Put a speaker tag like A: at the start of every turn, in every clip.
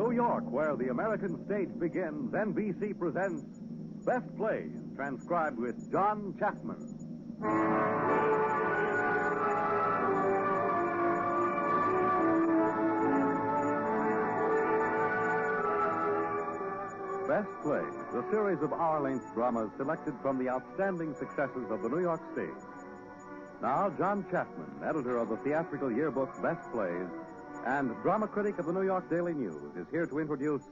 A: New York, where the American stage begins, NBC presents Best Plays, transcribed with John Chapman. Best Plays, a series of hour-length dramas selected from the outstanding successes of the New York stage. Now, John Chapman, editor of the theatrical yearbook Best Plays and drama critic of the New York Daily News, is here to introduce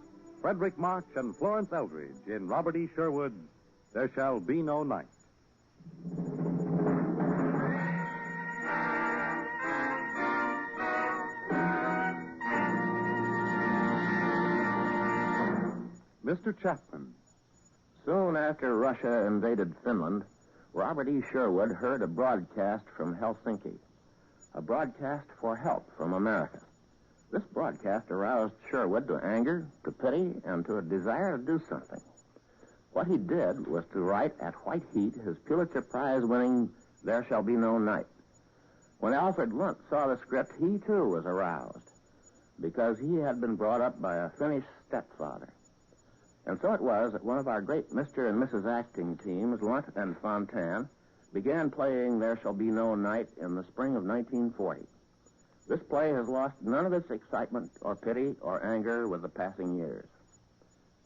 A: Frederick March and Florence Eldridge in Robert E. Sherwood's There Shall Be No Night. Mr. Chapman.
B: Soon after Russia invaded Finland, Robert E. Sherwood heard a broadcast from Helsinki, a broadcast for help from America. This broadcast aroused Sherwood to anger, to pity, and to a desire to do something. What he did was to write at white heat his Pulitzer Prize-winning There Shall Be No Night. When Alfred Lunt saw the script, he too was aroused, because he had been brought up by a Finnish stepfather. And so it was that one of our great Mr. and Mrs. acting teams, Lunt and Fontanne, began playing There Shall Be No Night in the spring of 1940. This play has lost none of its excitement or pity or anger with the passing years.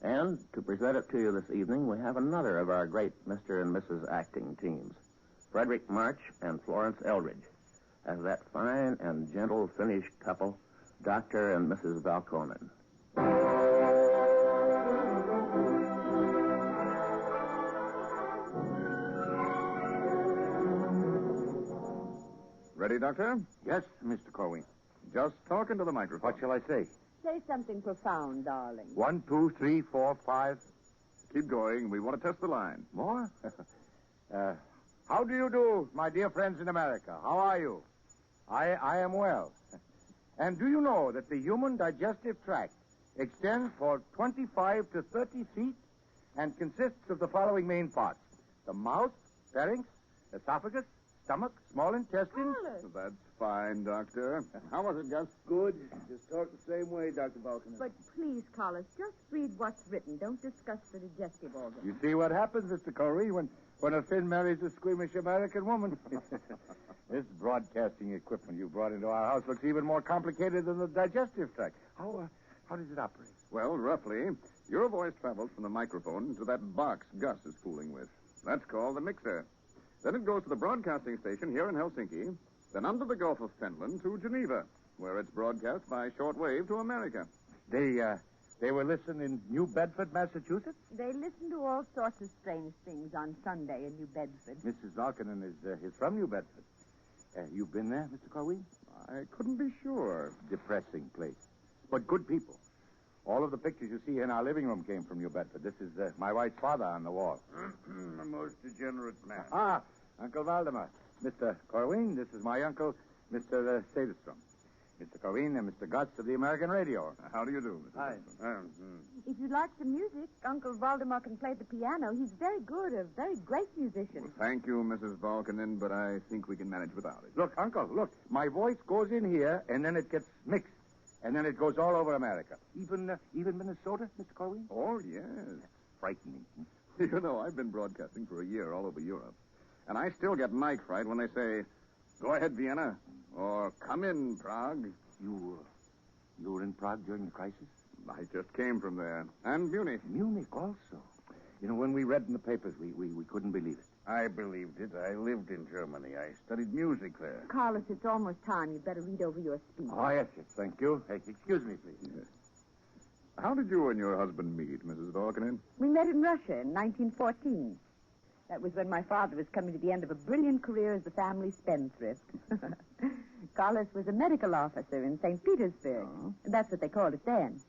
B: And to present it to you this evening, we have another of our great Mr. and Mrs. acting teams, Frederick March and Florence Eldridge, as that fine and gentle Finnish couple, Dr. and Mrs. Valkonen.
C: Ready, Doctor?
D: Yes, Mr. Corwin.
C: Just talk into the microphone.
D: What shall I say?
E: Say something profound, darling.
D: 1, 2, 3, 4, 5.
C: Keep going. We want to test the line.
D: More? How do you do, my dear friends in America? How are you? I am well. And do you know that the human digestive tract extends for 25 to 30 feet and consists of the following main parts: the mouth, pharynx, esophagus, stomach, small intestine.
C: That's fine, Doctor. How was it, Gus?
F: Good. Just talk the same way, Dr. Balkan.
E: But please, Collis, just read what's written. Don't discuss the digestive organ.
D: You see what happens, Mr. Corey, when a Finn marries a squeamish American woman. This broadcasting equipment you brought into our house looks even more complicated than the digestive tract. How does it operate?
C: Well, roughly, your voice travels from the microphone to that box Gus is fooling with. That's called the mixer. Then it goes to the broadcasting station here in Helsinki, then under the Gulf of Finland to Geneva, where it's broadcast by shortwave to America.
D: They will listen in New Bedford, Massachusetts?
E: They listen to all sorts of strange things on Sunday in New Bedford.
D: Mrs. Valkonen is from New Bedford. You've been there, Mr. Corwin?
C: I couldn't be sure.
D: Depressing place, but good people. All of the pictures you see in our living room came from New Bedford. This is my wife's father on the wall.
F: A most degenerate man.
D: Uncle Valdemar. Mr. Corwin, this is my uncle, Mr. Sadestrom. Mr. Corwin and Mr. Gutz of the American Radio.
C: How do you do, Mr.
D: Hi.
E: If you'd like some music, Uncle Valdemar can play the piano. He's very good, a very great musician.
C: Well, thank you, Mrs. Valkonen, but I think we can manage without it.
D: Look, Uncle, look. My voice goes in here, and then it gets mixed. And then it goes all over America. Even Minnesota, Mr. Corwin?
C: Oh, yes.
D: Frightening.
C: You know, I've been broadcasting for a year all over Europe. And I still get night fright when they say, "Go ahead, Vienna," or "Come in, Prague."
D: You were in Prague during the crisis?
C: I just came from there. And Munich.
D: Munich also. You know, when we read in the papers, we couldn't believe it.
F: I believed it. I lived in Germany. I studied music there.
E: Carlos, it's almost time. You'd better read over your speech.
D: Oh, yes, thank you. Hey, excuse me, please.
C: Yes. How did you and your husband meet, Mrs. Valkonen?
E: We met in Russia in 1914. That was when my father was coming to the end of a brilliant career as the family spendthrift. Carlos was a medical officer in St. Petersburg.
C: Oh.
E: That's what they called it then.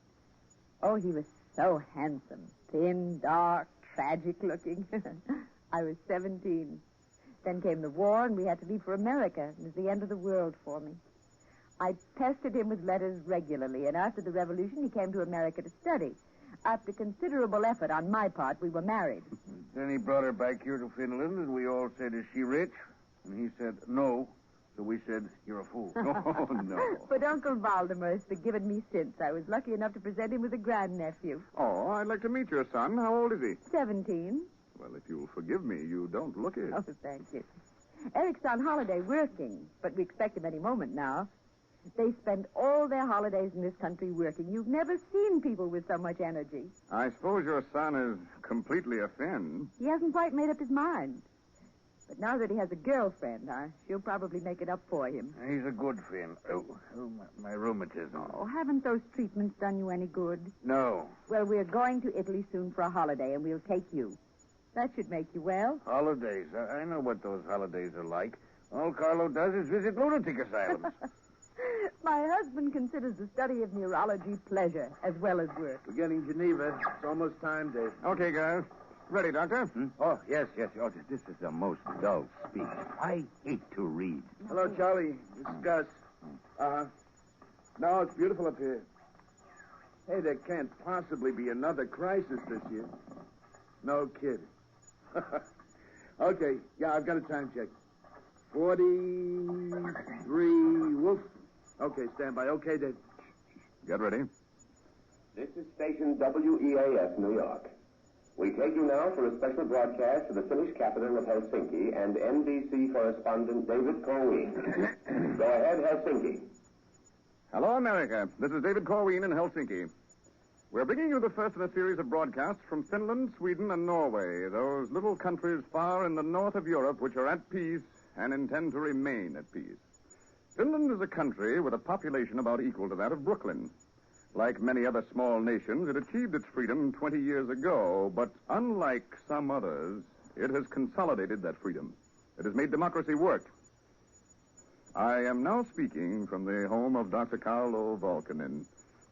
E: Oh, he was so handsome. Thin, dark, tragic-looking. I was 17. Then came the war, and we had to leave for America. It was the end of the world for me. I pestered him with letters regularly, and after the revolution, he came to America to study. After considerable effort on my part, we were married.
F: Then he brought her back here to Finland, and we all said, "Is she rich?" And he said, "No, So we said, you're a fool.
C: Oh, no.
E: But Uncle Valdemar's forgiven me since. I was lucky enough to present him with a grandnephew.
C: Oh, I'd like to meet your son. How old is he?
E: 17.
C: Well, if you'll forgive me, you don't look it.
E: Oh, thank you. Eric's on holiday working, but we expect him any moment now. They spend all their holidays in this country working. You've never seen people with so much energy.
C: I suppose your son is completely a Finn.
E: He hasn't quite made up his mind. But now that he has a girlfriend, she'll probably make it up for him.
F: He's a good Finn. Oh, my rheumatism.
E: Oh, haven't those treatments done you any good?
F: No.
E: Well, we're going to Italy soon for a holiday, and we'll take you. That should make you well.
F: Holidays. I know what those holidays are like. All Carlo does is visit lunatic asylums.
E: My husband considers the study of neurology pleasure as well as work.
D: We're getting Geneva. It's almost time, Dave.
C: Okay, guys. Ready, Doctor?
F: Oh, yes. Oh, this is the most dull speech. I hate to read.
D: Hello, Charlie. This is Gus. No, it's beautiful up here. Hey, there can't possibly be another crisis this year. No kidding. Okay, yeah, I've got a time check. 43 Wolf. Okay, stand by. Okay, Dave.
C: Get ready.
G: This is station WEAS, New York. We take you now for a special broadcast to the Finnish capital of Helsinki and NBC correspondent David Corwin. Go ahead, Helsinki.
C: Hello, America. This is David Corwin in Helsinki. We're bringing you the first in a series of broadcasts from Finland, Sweden, and Norway, those little countries far in the north of Europe which are at peace and intend to remain at peace. Finland is a country with a population about equal to that of Brooklyn. Like many other small nations, it achieved its freedom 20 years ago, but unlike some others, it has consolidated that freedom. It has made democracy work. I am now speaking from the home of Dr. Carlo Volkanen,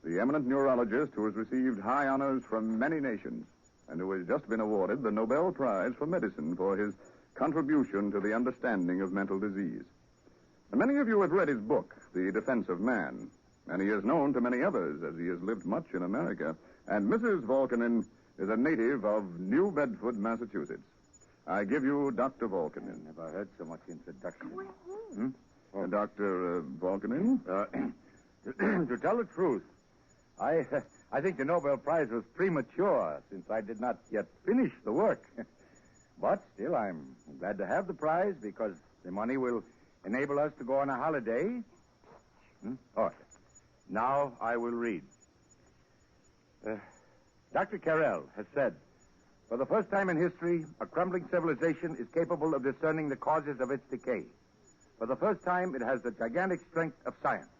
C: the eminent neurologist who has received high honors from many nations and who has just been awarded the Nobel Prize for Medicine for his contribution to the understanding of mental disease. And many of you have read his book, The Defense of Man, and he is known to many others as he has lived much in America. And Mrs. Volkanen is a native of New Bedford, Massachusetts. I give you Dr. Volkanen.
F: Never heard so much introduction.
C: Dr. Volkanen?
D: To tell the truth, I think the Nobel Prize was premature since I did not yet finish the work. But still, I'm glad to have the prize because the money will enable us to go on a holiday. Now I will read. Dr. Carell has said, for the first time in history, a crumbling civilization is capable of discerning the causes of its decay. For the first time, it has the gigantic strength of science.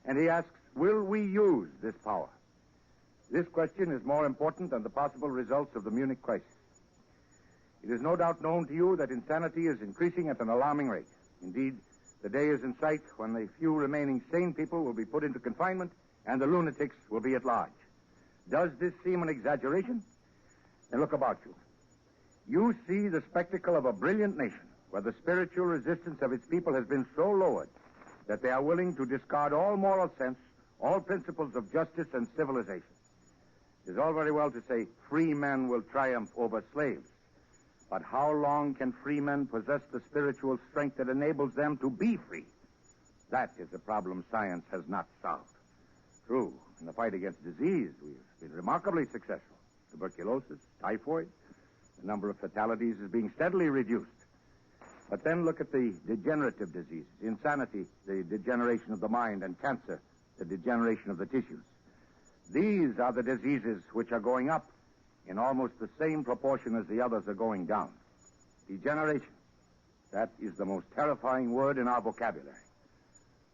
D: And he asks, will we use this power? This question is more important than the possible results of the Munich crisis. It is no doubt known to you that insanity is increasing at an alarming rate. Indeed, the day is in sight when the few remaining sane people will be put into confinement and the lunatics will be at large. Does this seem an exaggeration? Then look about you. You see the spectacle of a brilliant nation where the spiritual resistance of its people has been so lowered that they are willing to discard all moral sense, all principles of justice and civilization. It is all very well to say free men will triumph over slaves. But how long can free men possess the spiritual strength that enables them to be free? That is a problem science has not solved. True, in the fight against disease, we've been remarkably successful. Tuberculosis, typhoid, the number of fatalities is being steadily reduced. But then look at the degenerative diseases, insanity, the degeneration of the mind, and cancer, the degeneration of the tissues. These are the diseases which are going up in almost the same proportion as the others are going down. Degeneration. That is the most terrifying word in our vocabulary.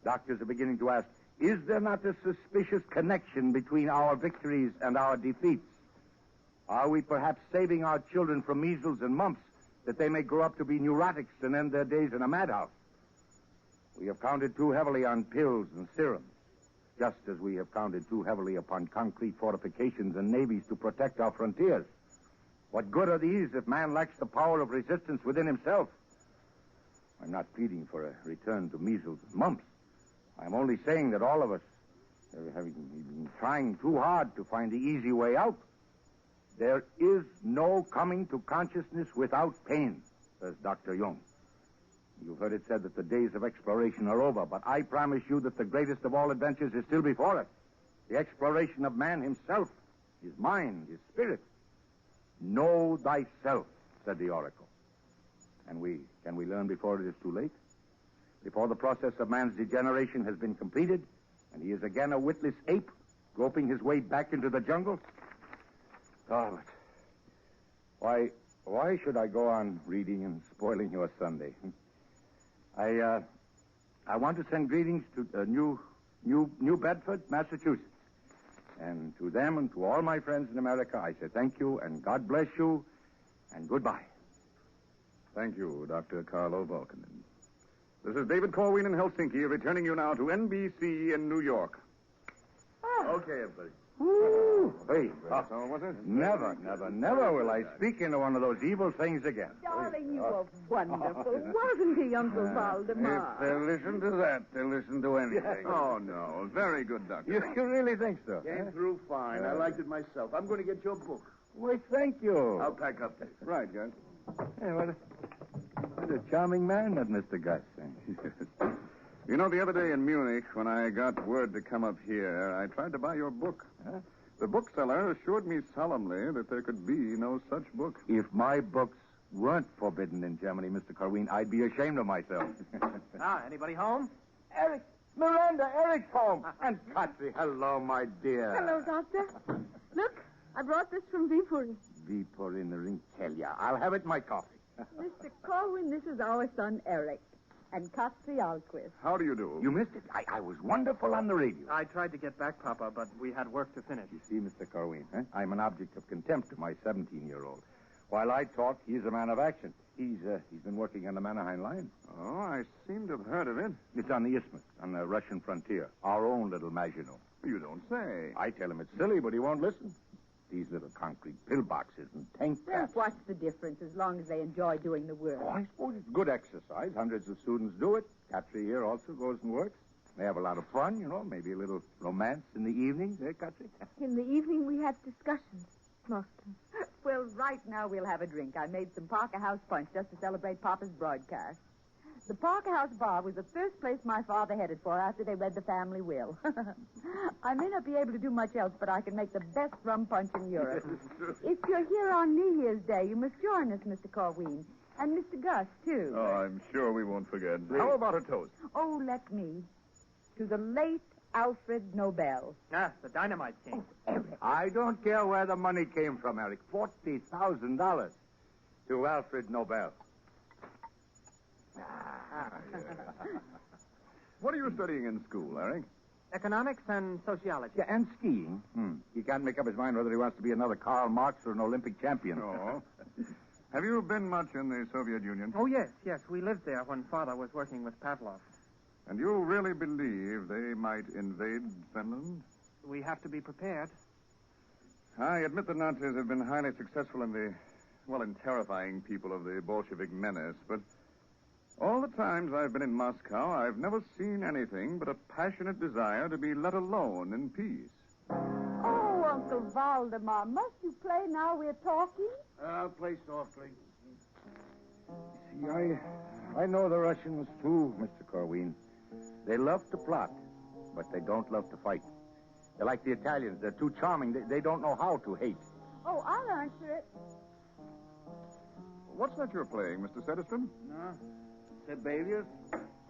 D: Doctors are beginning to ask, is there not a suspicious connection between our victories and our defeats? Are we perhaps saving our children from measles and mumps that they may grow up to be neurotics and end their days in a madhouse? We have counted too heavily on pills and serums, just as we have counted too heavily upon concrete fortifications and navies to protect our frontiers. What good are these if man lacks the power of resistance within himself? I'm not pleading for a return to measles and mumps. I'm only saying that all of us have been trying too hard to find the easy way out. There is no coming to consciousness without pain, says Dr. Jung. You've heard it said that the days of exploration are over, but I promise you that the greatest of all adventures is still before us. The exploration of man himself, his mind, his spirit. Know thyself, said the oracle. Can we learn before it is too late? Before the process of man's degeneration has been completed, and he is again a witless ape, groping his way back into the jungle? Oh, but why should I go on reading and spoiling your Sunday? I want to send greetings to New Bedford, Massachusetts. And to them and to all my friends in America, I say thank you and God bless you and goodbye.
C: Thank you, Dr. Carlo Volkanen. This is David Corwin in Helsinki, returning you now to NBC in New York.
F: Okay, everybody.
D: Ooh, hey,
C: That's all, was it?
D: never will I speak into one of those evil things again.
E: Darling, you were wonderful, wasn't he, Uncle Valdemar?
F: If they'll listen to that, they'll listen to anything.
C: Oh, no. Very good, Doctor.
D: You really think so?
F: Came through fine. I liked it myself. I'm going to get your book.
D: Well, thank you.
F: I'll pack up.
C: Right, Gus.
D: Hey, what a charming man, that Mr. Gus.
C: You know, the other day in Munich, when I got word to come up here, I tried to buy your book.
D: Huh?
C: The bookseller assured me solemnly that there could be no such book.
D: If my books weren't forbidden in Germany, Mr. Corwin, I'd be ashamed of myself.
H: Anybody home?
D: Eric, Miranda, Eric's home. And Patsy, hello, my dear.
E: Hello, Doctor. Look, I brought this from Viipuri.
D: Viipuri in the Rinkelia. I'll have it in my coffee.
E: Mr. Corwin, this is our son, Eric. And Katsi Alquist.
C: How do you do?
D: You missed it. I was wonderful on the radio.
H: I tried to get back, Papa, but we had work to finish.
D: You see, Mr. Corwin, I'm an object of contempt to my 17-year-old. While I talk, he's a man of action. He's been working on the Mannerheim line.
C: Oh, I seem to have heard of it.
D: It's on the isthmus, on the Russian frontier. Our own little Maginot.
C: You don't say.
D: I tell him it's silly, but he won't listen. These little concrete pillboxes and tank
E: Well,
D: caps.
E: what's the difference as long as they enjoy doing the work?
D: Oh, I suppose it's good exercise. Hundreds of students do it. Katri here also goes and works. They have a lot of fun, maybe a little romance in the evenings, eh, Katri?
E: In the evening, we have discussions, mostly. Well, right now we'll have a drink. I made some Parker House punch just to celebrate Papa's broadcast. The Parker House bar was the first place my father headed for after they read the family will. I may not be able to do much else, but I can make the best rum punch in Europe. If you're here on New Year's Day, you must join us, Mr. Corwin. And Mr. Gus, too.
C: Oh, I'm sure we won't forget. How about a toast?
E: Oh, let me. To the late Alfred Nobel.
H: The Dynamite King.
D: I don't care where the money came from, Eric. $40,000 to Alfred Nobel.
C: What are you studying in school, Eric?
H: Economics and sociology.
D: Yeah, and skiing. He can't make up his mind whether he wants to be another Karl Marx or an Olympic champion.
C: Oh. Have you been much in the Soviet Union?
H: Oh, yes. We lived there when Father was working with Pavlov.
C: And you really believe they might invade Finland?
H: We have to be prepared.
C: I admit the Nazis have been highly successful in terrifying people of the Bolshevik menace, but all the times I've been in Moscow, I've never seen anything but a passionate desire to be let alone in peace.
E: Oh, Uncle Valdemar, must you play now we're talking?
F: I'll play softly.
D: See, I know the Russians, too, Mr. Corwin. They love to plot, but they don't love to fight. They're like the Italians. They're too charming. They don't know how to hate.
E: Oh, I'll answer it.
C: What's that you're playing, Mr. Sedistrom?
F: Sibelius?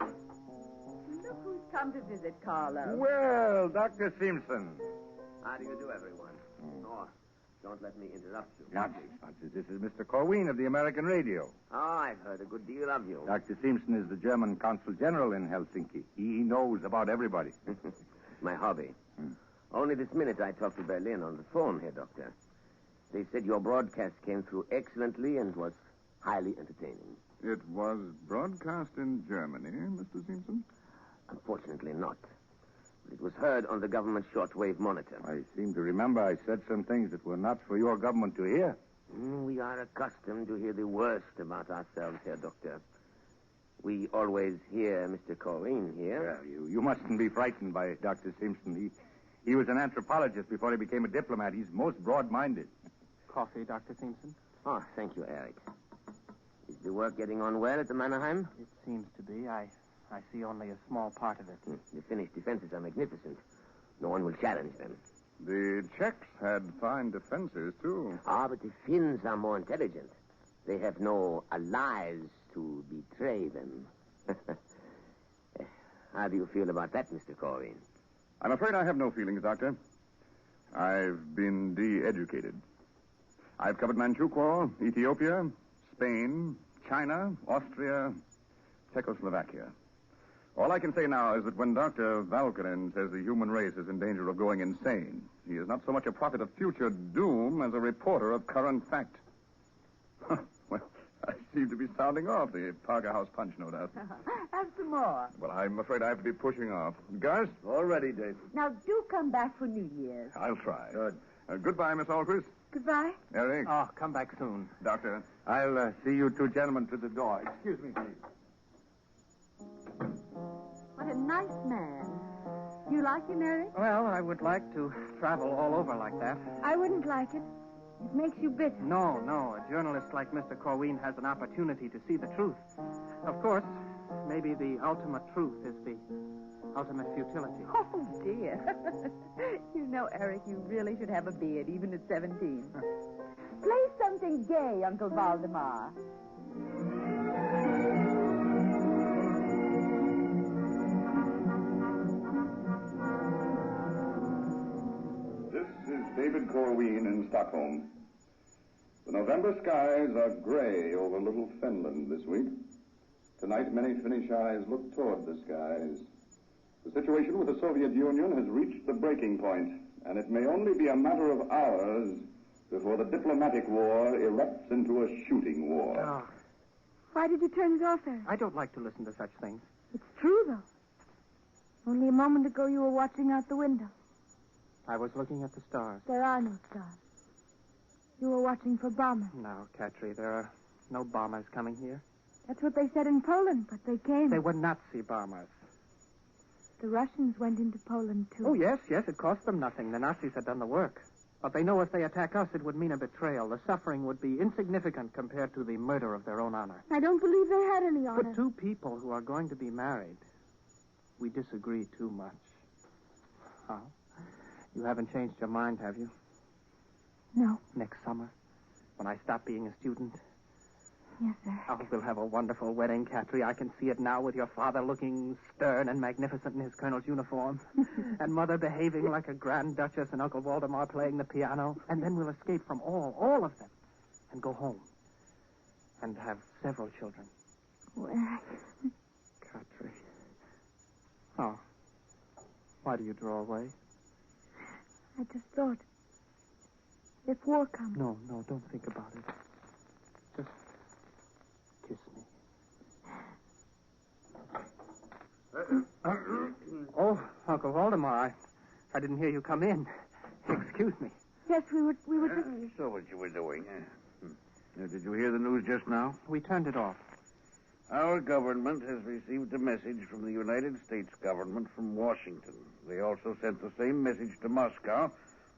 E: Look who's come to visit Carlo.
D: Well, Dr. Simpson.
B: How do you do, everyone? Oh, don't let me interrupt you.
D: Nonsense. This is Mr. Corwin of the American Radio.
B: Oh, I've heard a good deal of you.
D: Dr. Simpson is the German consul general in Helsinki. He knows about everybody.
B: My hobby. Only this minute I talked to Berlin on the phone here, Doctor. They said your broadcast came through excellently and was highly entertaining.
C: It was broadcast in Germany, Mr. Simpson?
B: Unfortunately not. But it was heard on the government shortwave monitor.
D: I seem to remember I said some things that were not for your government to hear.
B: We are accustomed to hear the worst about ourselves here, Doctor. We always hear Mr. Corwin here.
D: Well, you mustn't be frightened by Dr. Simpson. He was an anthropologist before he became a diplomat. He's most broad-minded.
H: Coffee, Dr. Simpson?
B: Oh, thank you, Eric. Is The work getting on well at the Mannerheim?
H: It seems to be. I see only a small part of it.
B: The Finnish defenses are magnificent. No one will challenge them.
C: The Czechs had fine defenses, too.
B: But the Finns are more intelligent. They have no allies to betray them. How do you feel about that, Mr. Corwin?
C: I'm afraid I have no feelings, Doctor. I've been de-educated. I've covered Manchukuo, Ethiopia, Spain, China, Austria, Czechoslovakia. All I can say now is that when Dr. Valkyrin says the human race is in danger of going insane, he is not so much a prophet of future doom as a reporter of current fact. Well, I seem to be sounding off the Parker House punch, no doubt.
E: Have some more.
C: Well, I'm afraid I have to be pushing off. Gus?
F: All ready, Dave.
E: Now, do come back for New Year's.
C: I'll try.
F: Good.
C: Goodbye, Miss Alquist.
E: Goodbye.
C: Eric.
H: Oh, come back soon.
C: Doctor.
D: I'll see you two gentlemen to the door. Excuse me, please.
E: What a nice man. Do you like him, Eric?
H: Well, I would like to travel all over like that.
E: I wouldn't like it. It makes you bitter.
H: No. A journalist like Mr. Corwin has an opportunity to see the truth. Of course, maybe the ultimate truth is the ultimate futility.
E: Oh, dear. You know, Eric, you really should have a beard, even at 17. Play something gay, Uncle Valdemar.
C: This is David Corwin in Stockholm. The November skies are gray over little Finland this week. Tonight, many Finnish eyes look toward the skies. The situation with the Soviet Union has reached the breaking point, and it may only be a matter of hours before the diplomatic war erupts into a shooting war.
H: Oh,
I: Why did you turn it off, Eric?
H: I don't like to listen to such things.
I: It's true, though. Only a moment ago you were watching out the window.
H: I was looking at the stars.
I: There are no stars. You were watching for bombers.
H: No, Katri, there are no bombers coming here.
I: That's what they said in Poland, but they came.
H: They were Nazi bombers.
I: The Russians went into Poland, too.
H: Oh, yes, it cost them nothing. The Nazis had done the work. But they know if they attack us, it would mean a betrayal. The suffering would be insignificant compared to the murder of their own honor.
I: I don't believe they had any honor.
H: For two people who are going to be married, we disagree too much. Oh, you haven't changed your mind, have you?
I: No.
H: Next summer, when I stop being a student?
I: Yes, sir.
H: Oh, we'll have a wonderful wedding, Katri. I can see it now with your father looking stern and magnificent in his colonel's uniform. And Mother behaving like a grand duchess and Uncle Waldemar playing the piano. And then we'll escape from all of them and go home and have several children.
I: Oh, Eric.
H: Katri. Oh. Why do you draw away?
I: I just thought, if war comes...
H: No, don't think about it. Just kiss me. Oh, Uncle Waldemar, I didn't hear you come in. Excuse me.
I: Yes, we were just...
F: I saw what you were doing. Did you hear the news just now?
H: We turned it off.
F: Our government has received a message from the United States government from Washington. They also sent the same message to Moscow,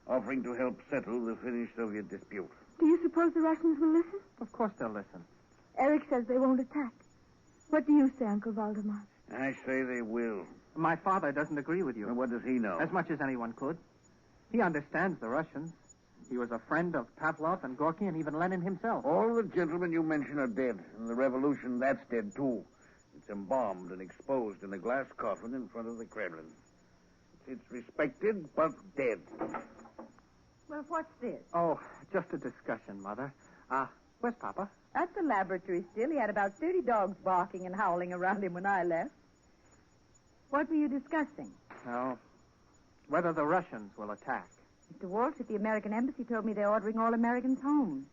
F: offering to help settle the Finnish-Soviet dispute.
I: Do you suppose the Russians will listen?
H: Of course they'll listen.
I: Eric says they won't attack. What do you say, Uncle Valdemar?
F: I say they will.
H: My father doesn't agree with you.
F: And what does he know?
H: As much as anyone could. He understands the Russians. He was a friend of Pavlov and Gorky and even Lenin himself.
F: All the gentlemen you mention are dead. And the revolution, that's dead, too. It's embalmed and exposed in a glass coffin in front of the Kremlin. It's respected, but dead.
E: Well, what's this?
H: Oh, just a discussion, Mother. Where's Papa?
E: At the laboratory still. He had about 30 dogs barking and howling around him when I left. What were you discussing?
H: No. Whether the Russians will attack.
E: Mr. Walsh at the American Embassy told me they're ordering all Americans home.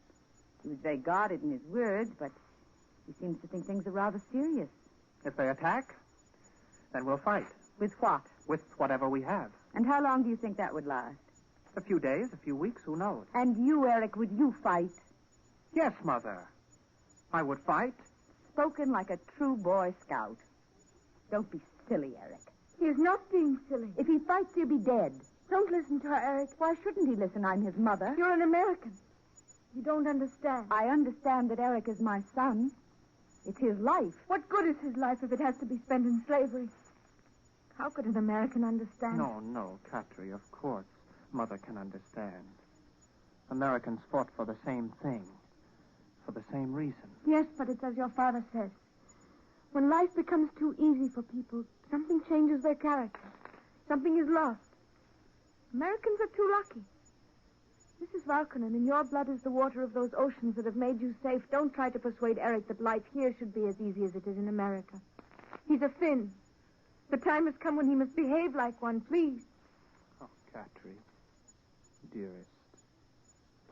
E: He was very guarded in his words, but he seems to think things are rather serious.
H: If they attack, then we'll fight.
E: With what?
H: With whatever we have.
E: And how long do you think that would last?
H: A few days, a few weeks, who knows?
E: And you, Eric, would you fight?
H: Yes, Mother. I would fight.
E: Spoken like a true Boy Scout. Don't be silly, Eric.
I: He is not being silly.
E: If he fights, he'll be dead.
I: Don't listen to her, Eric.
E: Why shouldn't he listen? I'm his mother.
I: You're an American. You don't understand.
E: I understand that Eric is my son.
I: It's his life. What good is his life if it has to be spent in slavery? How could an American understand?
H: No, Catry, of course. Mother can understand. Americans fought for the same thing. For the same reason.
I: Yes, but it's as your father says. When life becomes too easy for people, something changes their character. Something is lost. Americans are too lucky. Mrs. Valkonen, in your blood is the water of those oceans that have made you safe. Don't try to persuade Eric that life here should be as easy as it is in America. He's a Finn. The time has come when he must behave like one, please.
H: Oh, Catry. Dearest.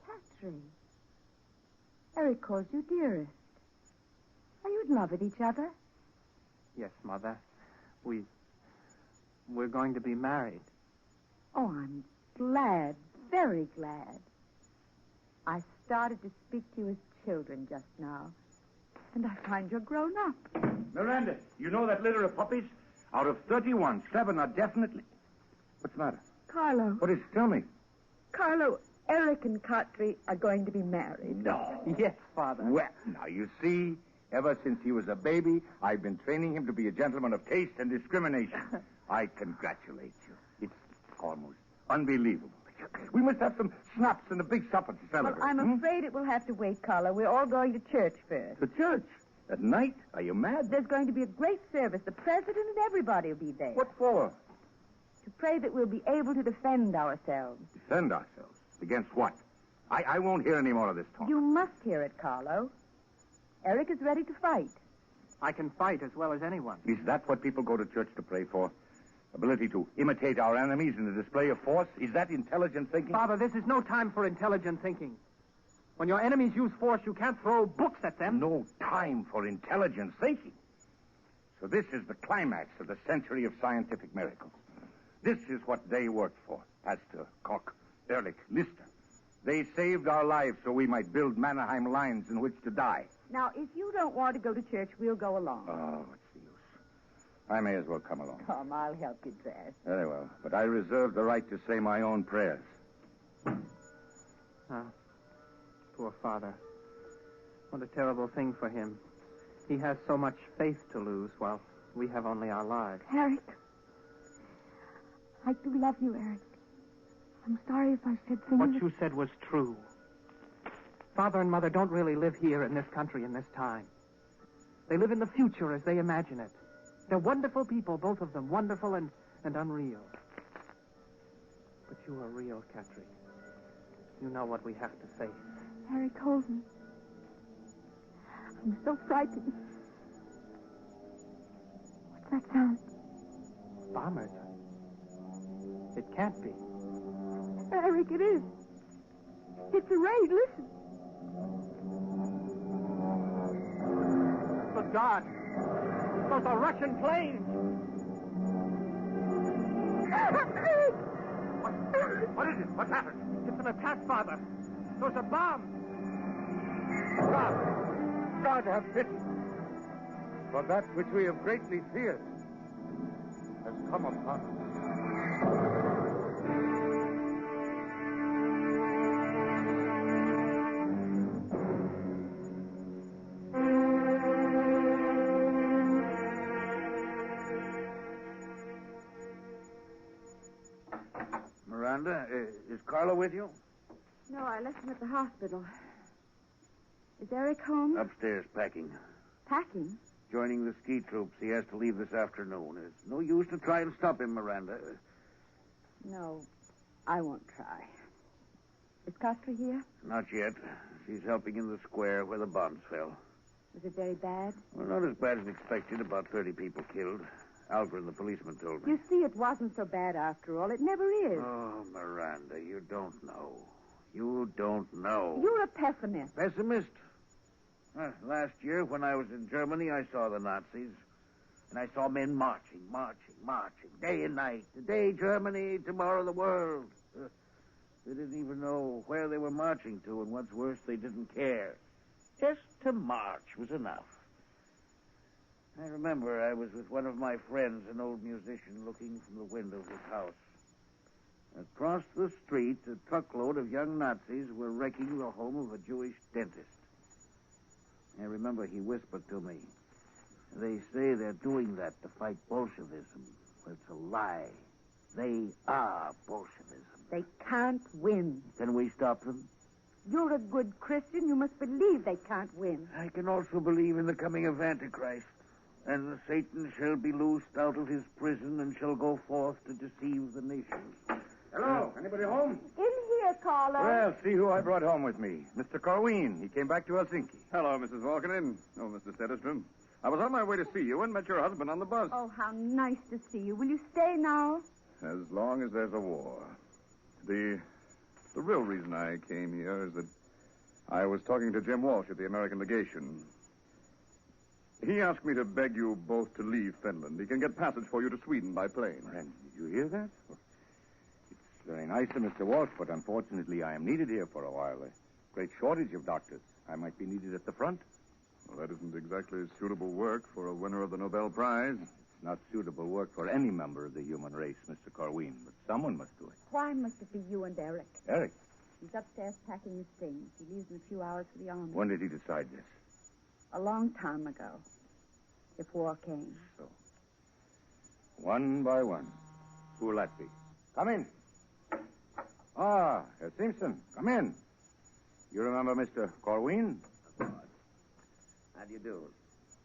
E: Catry. Eric calls you dearest. Are you in love with each other?
H: Yes, Mother. We're going to be married.
E: Oh, I'm glad, very glad. I started to speak to you as children just now, and I find you're grown up.
D: Miranda, you know that litter of puppies? Out of 31, 7 are definitely... What's the matter?
E: Carlo.
D: What is it? Tell me.
E: Carlo, Eric and Catry are going to be married.
D: No.
H: Yes, Father.
D: Well, now, you see, ever since he was a baby, I've been training him to be a gentleman of taste and discrimination. I congratulate you. It's almost unbelievable. We must have some schnapps and a big supper to celebrate.
E: Well, I'm afraid it will have to wait, Carlo. We're all going to church first.
D: To church? At night? Are you mad?
E: There's going to be a great service. The president and everybody will be there.
D: What for?
E: To pray that we'll be able to defend ourselves.
D: Defend ourselves? Against what? I won't hear any more of this talk.
E: You must hear it, Carlo. Eric is ready to fight.
H: I can fight as well as anyone.
D: Is that what people go to church to pray for? Ability to imitate our enemies in a display of force? Is that intelligent thinking?
H: Father, this is no time for intelligent thinking. When your enemies use force, you can't throw books at them.
D: No time for intelligent thinking. So this is the climax of the century of scientific miracles. This is what they worked for. Pasteur, Koch, Ehrlich, Lister. They saved our lives so we might build Mannerheim lines in which to die.
E: Now, if you don't want to go to church, we'll go along.
D: Oh, what's the use? I may as well come along.
E: Come, I'll help you dress.
D: Very well. But I reserve the right to say my own prayers.
H: Poor Father. What a terrible thing for him. He has so much faith to lose while we have only our lives.
I: Eric. I do love you, Eric. I'm sorry if I said things...
H: What you said was true. Father and Mother don't really live here in this country in this time. They live in the future as they imagine it. They're wonderful people, both of them. Wonderful and unreal. But you are real, Catry. You know what we have to face.
I: Eric, hold me. I'm so frightened. What's that sound?
H: Bombers. It can't be.
I: Eric, it is. It's a raid. Listen.
H: Good God. Those are Russian planes.
D: What is it? What's happened?
H: It's an attack, Father. Those are bombs.
D: God have pity. For that which we have greatly feared has come upon us.
F: Miranda, is Carlo with you?
I: No, I left him at the hospital. Is Eric home?
F: Upstairs packing.
I: Packing?
F: Joining the ski troops. He has to leave this afternoon. It's no use to try and stop him, Miranda.
E: No, I won't try. Is Catry here?
F: Not yet. She's helping in the square where the bombs fell.
E: Was it very bad?
F: Well, not as bad as expected. About 30 people killed. Alfred, the policeman, told me.
E: You see, it wasn't so bad after all. It never is.
F: Oh, Miranda, you don't know. You don't know.
E: You're a pessimist.
F: Pessimist? Last year, when I was in Germany, I saw the Nazis. And I saw men marching, day and night. Today, Germany, tomorrow, the world. They didn't even know where they were marching to, and what's worse, they didn't care. Just to march was enough. I remember I was with one of my friends, an old musician, looking from the window of his house. Across the street, a truckload of young Nazis were wrecking the home of a Jewish dentist. I remember he whispered to me. They say they're doing that to fight Bolshevism. It's a lie. They are Bolshevism.
E: They can't win.
F: Can we stop them?
E: You're a good Christian. You must believe they can't win.
F: I can also believe in the coming of Antichrist. And Satan shall be loosed out of his prison and shall go forth to deceive the nations.
D: Hello, anybody home?
E: In here, caller.
D: Well, see who I brought home with me. Mr. Corwin. He came back to Helsinki.
C: Hello, Mrs. Volkanen. Oh, Mr. Sederstrom. I was on my way to see you and met your husband on the bus.
E: Oh, how nice to see you. Will you stay now?
C: As long as there's a war. The real reason I came here is that I was talking to Jim Walsh at the American legation. He asked me to beg you both to leave Finland. He can get passage for you to Sweden by plane.
D: And did you hear that? It's very nice of Mr. Walsh, but unfortunately I am needed here for a while. A great shortage of doctors. I might be needed at the front.
C: Well, that isn't exactly suitable work for a winner of the Nobel Prize.
D: It's not suitable work for any member of the human race, Mr. Corwin, but someone must do it.
E: Why must it be you and Eric?
D: Eric?
E: He's upstairs packing his things. He leaves in a few hours for the army.
D: When did he decide this?
E: A long time ago. If war came.
D: So. One by one. Who will that be? Come in. Ah, Herr Simpson. Come in. You remember Mr. Corwin?
J: Of course. How do you do?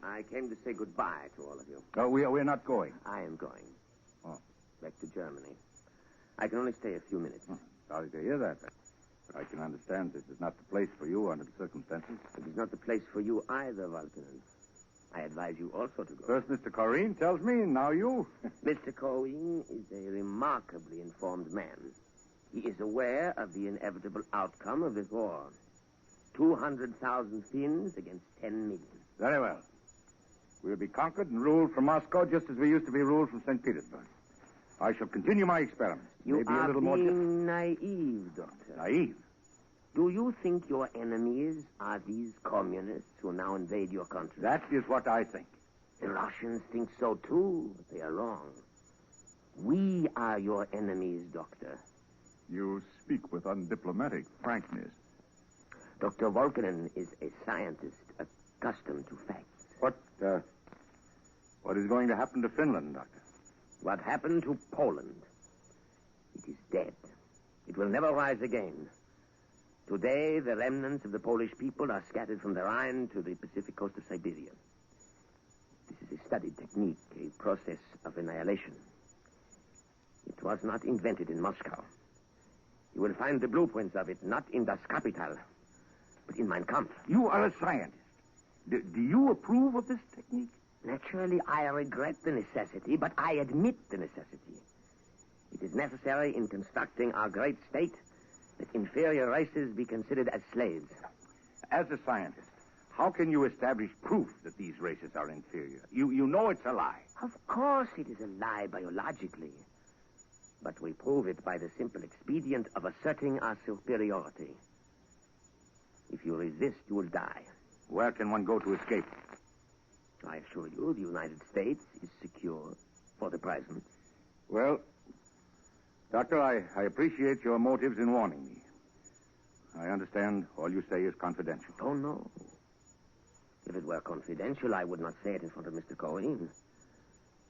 J: I came to say goodbye to all of you.
D: No, we're not going.
J: I am going.
D: Oh.
J: Back to Germany. I can only stay a few minutes.
D: Oh, sorry to hear that. But I can understand this is not the place for you under the circumstances.
J: It is not the place for you either, Volkanen. I advise you also to go.
D: First Mr. Corwin tells me, now you.
J: Mr. Corwin is a remarkably informed man. He is aware of the inevitable outcome of this war. 200,000 Finns against 10 million.
D: Very well. We'll be conquered and ruled from Moscow just as we used to be ruled from St. Petersburg. I shall continue my experiments.
J: You
D: Maybe
J: are
D: a little more
J: being naive, Doctor.
D: Naive?
J: Do you think your enemies are these communists who now invade your country?
D: That is what I think.
J: The Russians think so, too, but they are wrong. We are your enemies, Doctor.
C: You speak with undiplomatic frankness.
J: Dr. Volkanen is a scientist accustomed to facts.
D: What is going to happen to Finland, Doctor?
J: What happened to Poland? It is dead. It will never rise again. Today, the remnants of the Polish people are scattered from the Rhine to the Pacific coast of Siberia. This is a studied technique, a process of annihilation. It was not invented in Moscow. You will find the blueprints of it not in Das Kapital, but in Mein Kampf.
D: You are a scientist. Do you approve of this technique?
J: Naturally, I regret the necessity, but I admit the necessity. It is necessary in constructing our great state that inferior races be considered as slaves.
D: As a scientist, how can you establish proof that these races are inferior? You know it's a lie.
J: Of course it is a lie biologically. But we prove it by the simple expedient of asserting our superiority. If you resist, you will die.
D: Where can one go to escape?
J: I assure you, the United States is secure for the present.
D: Well, Doctor, I appreciate your motives in warning me. I understand all you say is confidential.
J: Oh, no. If it were confidential, I would not say it in front of Mr. Corwin.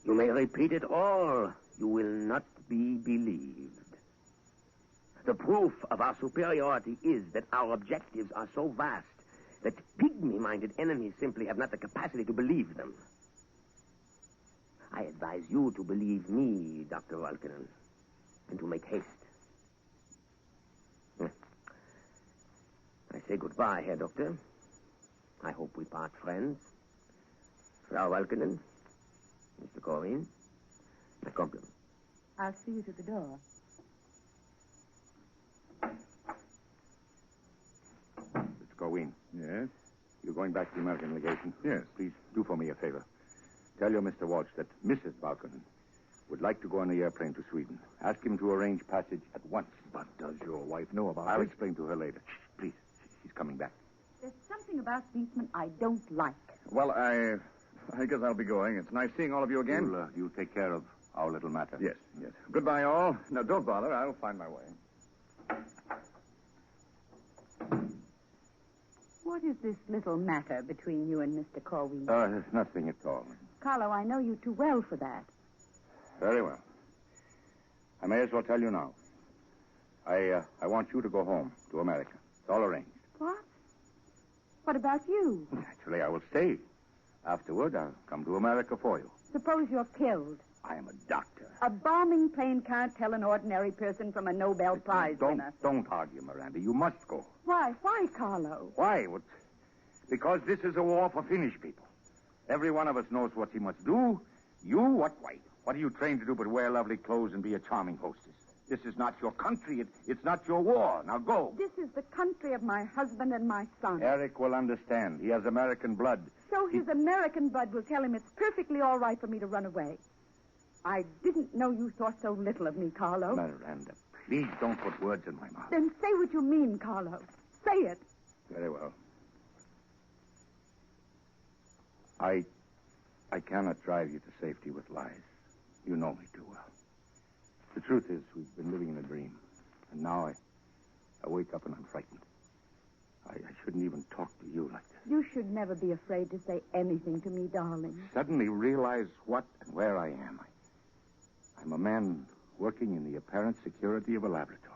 J: You may repeat it all. You will not be believed. The proof of our superiority is that our objectives are so vast that pygmy-minded enemies simply have not the capacity to believe them. I advise you to believe me, Dr. Volkanen, and to make haste. I say goodbye, Herr Doctor. I hope we part friends. Frau Volkanen, Mr. Corwin, my compliments.
E: I'll see you to the door.
D: Mr. Corwin.
C: Yes?
D: You're going back to the American legation?
C: Yes.
D: Please do for me a favor. Tell your Mr. Walsh that Mrs. Volkanen would like to go on the airplane to Sweden. Ask him to arrange passage at once.
C: But does your wife know about
D: I'll
C: it?
D: explain to her later. Shh, please. She's coming back.
E: There's something about Beastman I don't like.
C: Well, I guess I'll be going. It's nice seeing all of you again.
D: You'll take care of our little matter.
C: Yes. Goodbye, all. Now, don't bother. I'll find my way.
E: What is this little matter between you and Mr. Corwin?
D: There's nothing at all.
E: Carlo, I know you too well for that.
D: Very well. I may as well tell you now. I want you to go home to America. It's all arranged.
E: What? What about you?
D: Naturally, I will stay. Afterward, I'll come to America for you.
E: Suppose you're killed.
D: I am a doctor.
E: A bombing plane can't tell an ordinary person from a Nobel Prize winner.
D: Don't argue, Miranda. You must go.
E: Why? Why, Carlo?
D: Why? Because this is a war for Finnish people. Every one of us knows what he must do. You, what? Why? What are you trained to do but wear lovely clothes and be a charming hostess? This is not your country. It's not your war. Now go.
E: This is the country of my husband and my son.
D: Eric will understand. He has American blood.
E: So his American blood will tell him it's perfectly all right for me to run away. I didn't know you thought so little of me, Carlo.
D: Miranda, please don't put words in my mouth.
E: Then say what you mean, Carlo. Say it.
D: Very well. I cannot drive you to safety with lies. You know me too well. The truth is, we've been living in a dream. And now I wake up and I'm frightened. I shouldn't even talk to you like this.
E: You should never be afraid to say anything to me, darling.
D: Suddenly realize what and where I am. I'm a man working in the apparent security of a laboratory.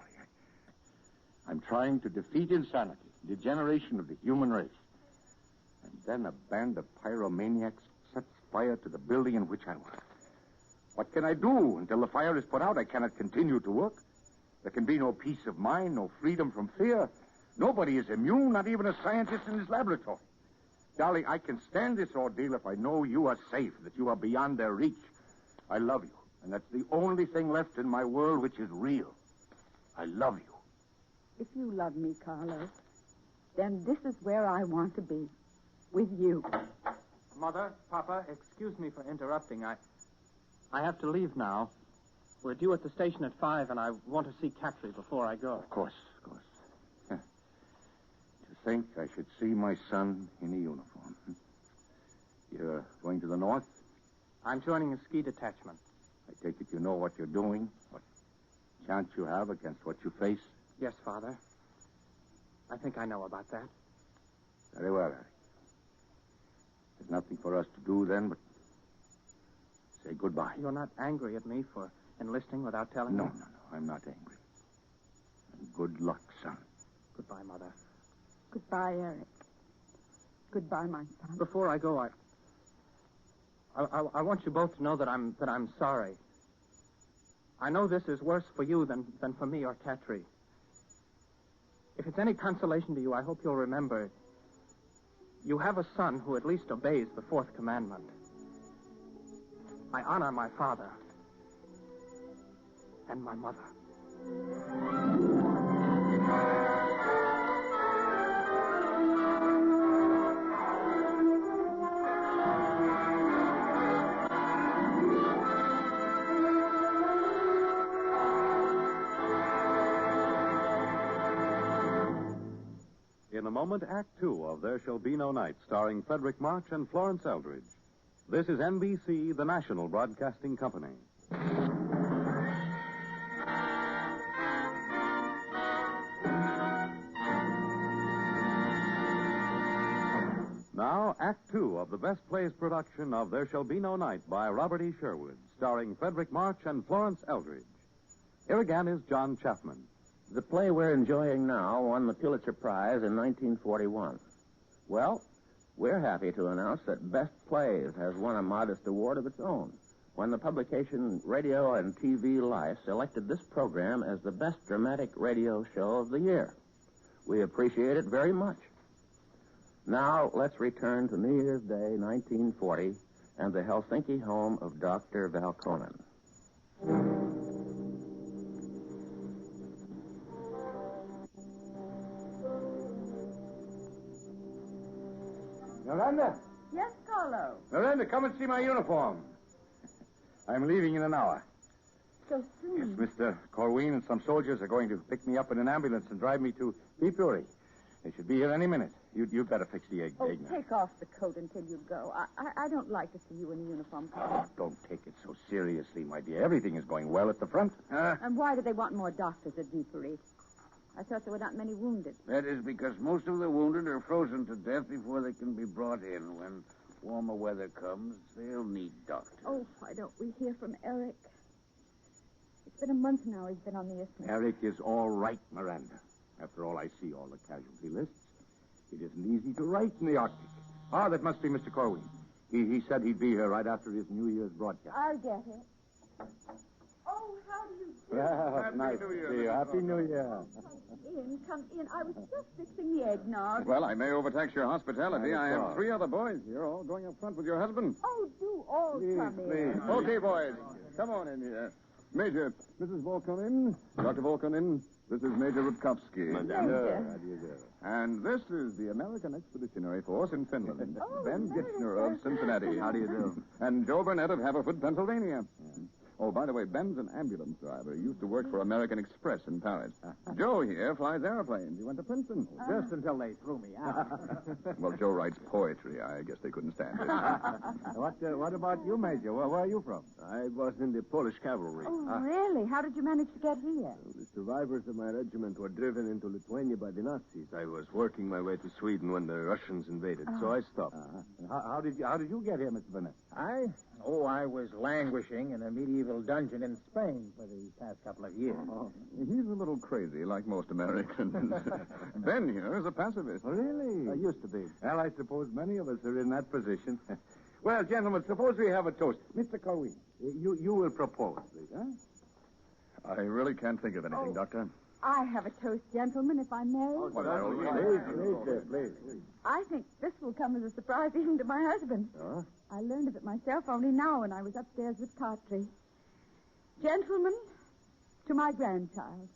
D: I'm trying to defeat insanity, degeneration of the human race. And then a band of pyromaniacs sets fire to the building in which I work. What can I do? Until the fire is put out, I cannot continue to work. There can be no peace of mind, no freedom from fear. Nobody is immune, not even a scientist in his laboratory. Darling, I can stand this ordeal if I know you are safe, that you are beyond their reach. I love you, and that's the only thing left in my world which is real. I love you.
E: If you love me, Carlo, then this is where I want to be, with you.
H: Mother, Papa, excuse me for interrupting. I have to leave now. We're due at the station at 5, and I want to see Catry before I go.
D: Of course. To think I should see my son in a uniform. You're going to the north?
H: I'm joining a ski detachment.
D: I take it you know what you're doing, what chance you have against what you face?
H: Yes, Father. I think I know about that.
D: Very well, Eric. There's nothing for us to do then but say goodbye.
H: You're not angry at me for enlisting without telling me?
D: No. I'm not angry. And good luck, son.
H: Goodbye, Mother.
E: Goodbye, Eric. Goodbye, my son.
H: Before I go, I want you both to know that I'm sorry. I know this is worse for you than for me or Catry. If it's any consolation to you, I hope you'll remember you have a son who at least obeys the fourth commandment. I honor my father and my mother.
A: In a moment, Act Two of There Shall Be No Night, starring Frederick March and Florence Eldridge. This is NBC, the national broadcasting company. Now, Act Two of the Best Plays production of There Shall Be No Night by Robert E. Sherwood, starring Frederick March and Florence Eldridge. Here again is John Chapman.
B: The play we're enjoying now won the Pulitzer Prize in 1941. Well, we're happy to announce that Best Plays has won a modest award of its own when the publication Radio and TV Life selected this program as the best dramatic radio show of the year. We appreciate it very much. Now, let's return to New Year's Day, 1940, and the Helsinki home of Dr. Valkonen.
D: Miranda?
E: Yes, Carlo.
D: Miranda, come and see my uniform. I'm leaving in an hour.
E: So soon?
D: Yes, Mr. Corwin and some soldiers are going to pick me up in an ambulance and drive me to Viipuri. They should be here any minute. You'd better fix the egg.
E: Oh,
D: egg now.
E: take off the coat until you go. I don't like to see you in a uniform, Carlo.
D: Oh, don't take it so seriously, my dear. Everything is going well at the front.
E: And why do they want more doctors at Viipuri? I thought there were not many wounded.
F: That is because most of the wounded are frozen to death before they can be brought in. When warmer weather comes, they'll need doctors.
E: Oh, why don't we hear from Eric? It's been a month now he's been on the isthmus.
D: Eric is all right, Miranda. After all, I see all the casualty lists. It isn't easy to write in the Arctic. Ah, that must be Mr. Corwin. He said he'd be here right after his New Year's broadcast.
E: I'll get it. Oh, how do you do?
D: Well,
C: Happy
D: nice
C: New
D: to
C: Year,
D: see you.
C: Mrs.
D: Happy New Year.
E: Come in. I was just fixing the eggnog.
C: Well, I may overtax your hospitality. I have
D: all.
C: 3 other boys here, all going up front with your husband.
E: Oh, do all come in.
C: Okay, boys. Come on in here. Major, Mrs. Volkonin, Dr. Volkonin, this is Major Rutkowski. And this is the American Expeditionary Force in Finland.
E: Oh,
C: Ben
E: hello,
C: Gitchner of Cincinnati.
D: How do you do?
C: And Joe Burnett of Haverford, Pennsylvania. Oh, by the way, Ben's an ambulance driver. He used to work for American Express in Paris. Joe here flies airplanes. He went to Princeton.
D: Just until they threw me out.
C: Well, Joe writes poetry. I guess they couldn't stand it.
D: What about you, Major? Where are you from?
K: I was in the Polish cavalry.
E: Oh, really? How did you manage to get here?
K: The survivors of my regiment were driven into Lithuania by the Nazis. I was working my way to Sweden when the Russians invaded, so I stopped.
D: How did you get here, Mr. Burnett?
L: I was languishing in a medieval dungeon in Spain for the past couple of years.
C: Oh, he's a little crazy, like most Americans. Ben here is a pacifist.
D: Really?
C: I used to be.
D: Well, I suppose many of us are in that position. Well, gentlemen, suppose we have a toast. Mr. Corwin, you will propose, please, huh?
C: I really can't think of anything, Doctor.
E: I have a toast, gentlemen, if I may.
D: Please.
E: I think this will come as a surprise even to my husband.
D: Oh?
E: I learned of it myself only now when I was upstairs with Cartry. Gentlemen, to my grandchild.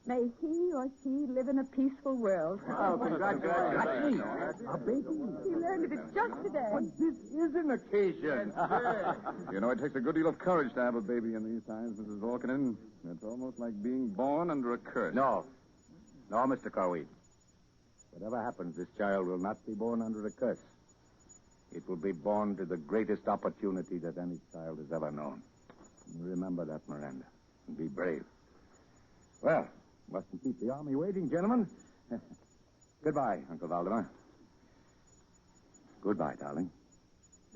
E: May he or she live in a peaceful world.
D: Oh, congratulations. A baby.
E: He learned of it just today.
D: But this is an occasion.
C: You know, it takes a good deal of courage to have a baby in these times, Mrs. Volkanen. It's almost like being born under a curse.
D: No, Mr. Corwin. Whatever happens, this child will not be born under a curse. It will be born to the greatest opportunity that any child has ever known. You remember that, Miranda, and be brave. Well, mustn't keep the army waiting, gentlemen. Goodbye, Uncle Valdemar. Goodbye, darling.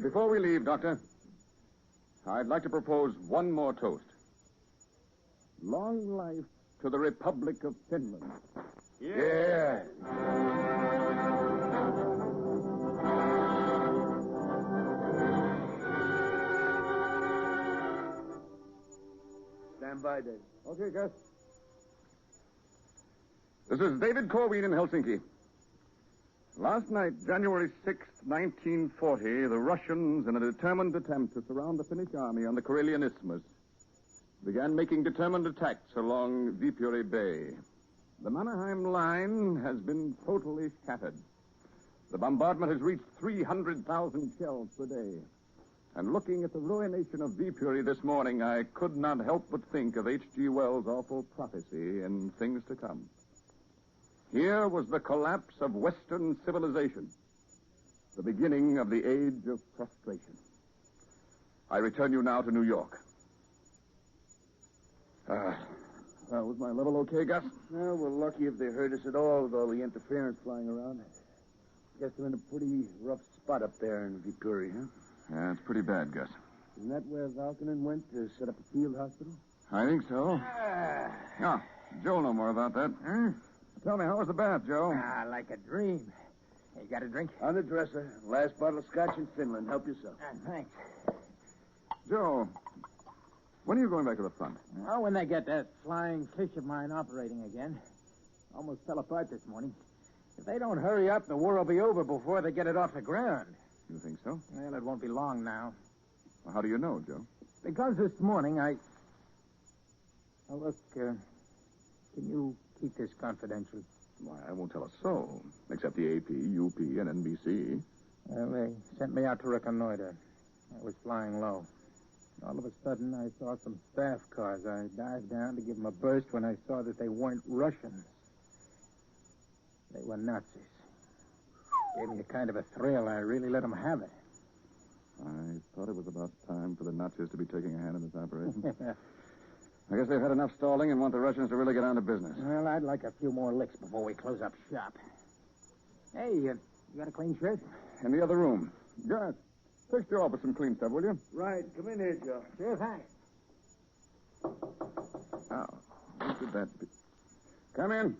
C: Before we leave, Doctor, I'd like to propose one more toast. Long life to the Republic of Finland.
D: Yeah.
K: Stand by, Dave.
C: Okay, Gus. This is David Corwin in Helsinki. Last night, January 6th, 1940, the Russians, in a determined attempt to surround the Finnish army on the Karelian Isthmus, began making determined attacks along Viipuri Bay. The Mannerheim line has been totally shattered. The bombardment has reached 300,000 shells per day. And looking at the ruination of Viipuri this morning, I could not help but think of H.G. Wells' awful prophecy in Things to Come. Here was the collapse of Western civilization, the beginning of the age of frustration. I return you now to New York. Was my level okay, Gus?
K: Well, we're lucky if they hurt us at all with all the interference flying around. Guess they're in a pretty rough spot up there in Viipuri, huh?
C: Yeah, it's pretty bad, Gus.
K: Isn't that where Valkonen went to set up a field hospital?
C: I think so. Yeah, Joe'll know more about that.
L: Huh?
C: Tell me, how was the bath, Joe?
L: Like a dream. Hey, you got a drink?
K: On the dresser. Last bottle of scotch in Finland. Help yourself.
L: Thanks.
C: Joe, when are you going back to the front?
L: Oh, when they get that flying fish of mine operating again. Almost fell apart this morning. If they don't hurry up, the war will be over before they get it off the ground.
C: You think so?
L: Well, it won't be long now.
C: Well, how do you know, Joe?
L: Because this morning I... Oh, look, can you keep this confidential?
C: Why, I won't tell a soul, except the AP, UP, and NBC.
L: Well, they sent me out to reconnoiter. I was flying low. All of a sudden, I saw some staff cars. I dived down to give them a burst when I saw that they weren't Russians. They were Nazis. Gave me a kind of a thrill. I really let them have it.
C: I thought it was about time for the Nazis to be taking a hand in this operation. I guess they've had enough stalling and want the Russians to really get on to business.
L: Well, I'd like a few more licks before we close up shop. Hey, you got a clean shirt?
C: In the other room. Garth, fix your office some clean stuff, will you?
K: Right. Come in here, Joe.
L: Sure, thanks.
C: Oh, look at that. Come in.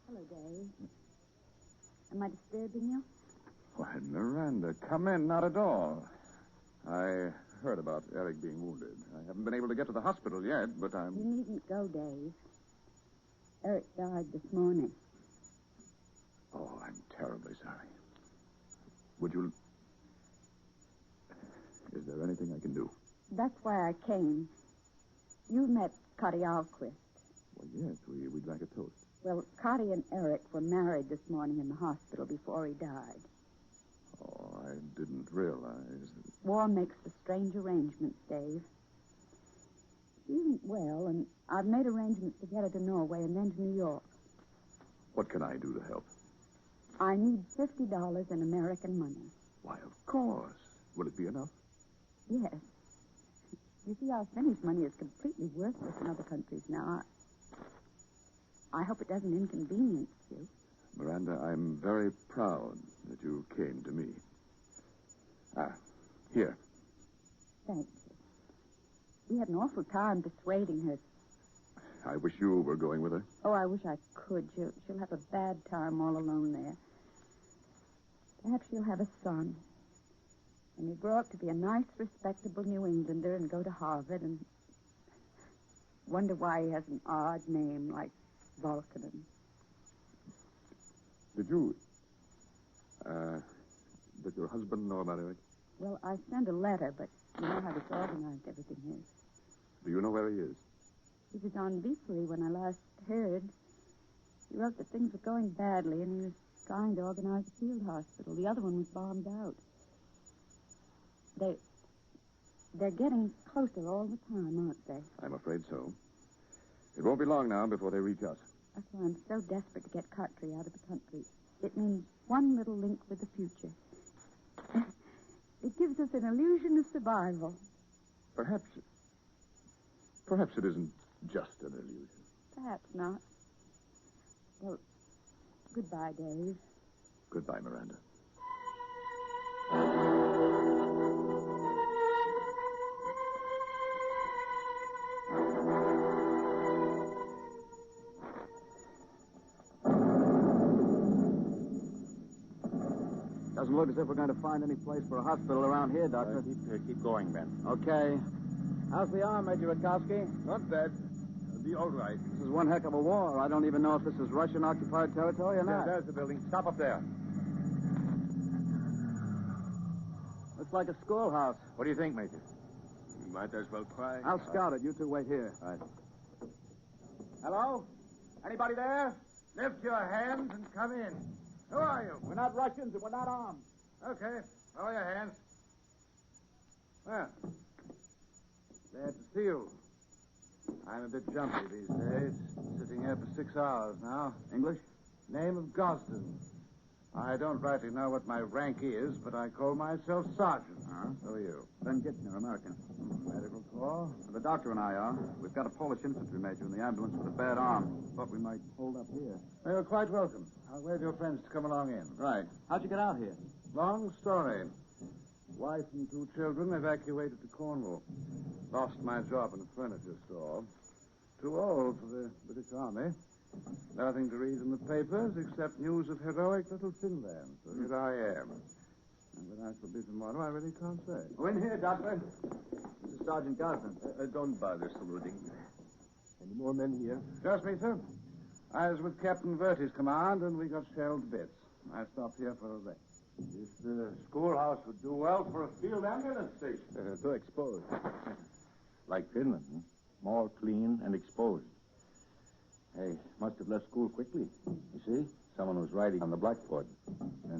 E: Hello, Dave. Am I disturbing you?
C: Why, Miranda, come in. Not at all. I heard about Eric being wounded. I haven't been able to get to the hospital yet, but I'm...
E: You needn't go, Dave. Eric died this morning.
C: Oh, I'm terribly sorry. Would you... Is there anything I can do?
E: That's why I came. You met Cotty Alquist.
C: Well, yes, we'd like a toast.
E: Well, Cotty and Eric were married this morning in the hospital before he died.
C: Oh, I didn't realize...
E: War makes for strange arrangements, Dave. She isn't well, and I've made arrangements to get her to Norway and then to New York.
C: What can I do to help?
E: I need $50 in American money.
C: Why, of course. Will it be enough?
E: Yes. You see, our Finnish money is completely worthless in other countries now. I hope it doesn't inconvenience you.
C: Miranda, I'm very proud that you came to me. Here.
E: Thank you. We had an awful time persuading her.
C: I wish you were going with her.
E: Oh, I wish I could. She'll have a bad time all alone there. Perhaps she'll have a son. And he'll grow up to be a nice, respectable New Englander and go to Harvard and wonder why he has an odd name like Volkanen.
C: Did you... did your husband know about Eric?
E: Well, I sent a letter, but you know how disorganized everything is.
C: Do you know where he is?
E: He was on Beefrey when I last heard. He wrote that things were going badly, and he was trying to organize a field hospital. The other one was bombed out. They're getting closer all the time, aren't they?
C: I'm afraid so. It won't be long now before they reach us.
E: That's why I'm so desperate to get Cartry out of the country. It means one little link with the future. It gives us an illusion of survival.
C: Perhaps it isn't just an illusion.
E: Perhaps not. Well, goodbye, Dave.
C: Goodbye, Miranda.
M: Doesn't look as if we're going to find any place for a hospital around here, Doctor.
L: Keep going, Ben.
M: Okay. How's the arm, Major Rakowski?
K: Not bad. It'll be all right.
M: This is one heck of a war. I don't even know if this is Russian-occupied territory or not.
K: There's the building. Stop up there.
M: Looks like a schoolhouse.
K: What do you think, Major? You might as well try.
M: I'll scout it. You two wait here.
K: Right.
D: Hello? Anybody there? Lift your hands and come in. Who are you?
M: We're not Russians and we're not armed.
D: Okay. Lower your hands. Well, glad to see you. I'm a bit jumpy these days. Sitting here for 6 hours now.
M: English?
D: Name of Gosden. I don't rightly know what my rank is, but I call myself Sergeant. So are you?
M: Ben Gitchner, American.
D: Medical corps?
M: The doctor and I are. We've got a Polish infantry major in the ambulance with a bad arm. Thought we might hold up here.
D: You're quite welcome. I'll wave your friends to come along in.
M: Right. How'd you get out here?
D: Long story. Wife and 2 children evacuated to Cornwall. Lost my job in a furniture store. Too old for the British Army. Nothing to read in the papers except news of heroic little Finland. So here I am. And when I shall be tomorrow, I really can't say.
M: Go in here, Doctor. This is Sergeant Gosden.
K: Don't bother saluting. Any more men here?
D: Just me, sir. I was with Captain Verty's command, and we got shelled to bits. I stopped here for a rest.
K: This schoolhouse would do well for a field ambulance station.
L: Too exposed. Like Finland, huh? Small, clean, and exposed. Hey, must have left school quickly. You see? Someone was writing on the blackboard. Yeah.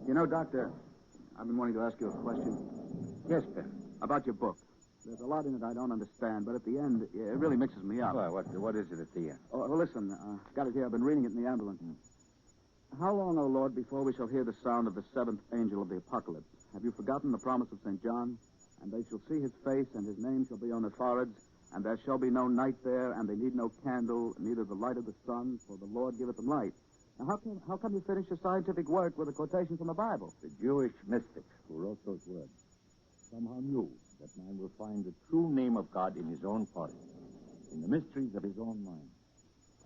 M: You know, Doctor, I've been wanting to ask you a question.
L: Yes, Ben.
M: About your book. There's a lot in it I don't understand, but at the end, it really mixes me up.
L: What is it at the end?
M: Oh, well, listen, got it here. I've been reading it in the ambulance. How long, O Lord, before we shall hear the sound of the 7th angel of the apocalypse? Have you forgotten the promise of St. John? And they shall see his face, and his name shall be on their foreheads, and there shall be no night there, and they need no candle, neither the light of the sun, for the Lord giveth them light. Now, how come you finish your scientific work with a quotation from the Bible?
N: The Jewish mystics who wrote those words somehow knew that man will find the true name of God in his own body, in the mysteries of his own mind.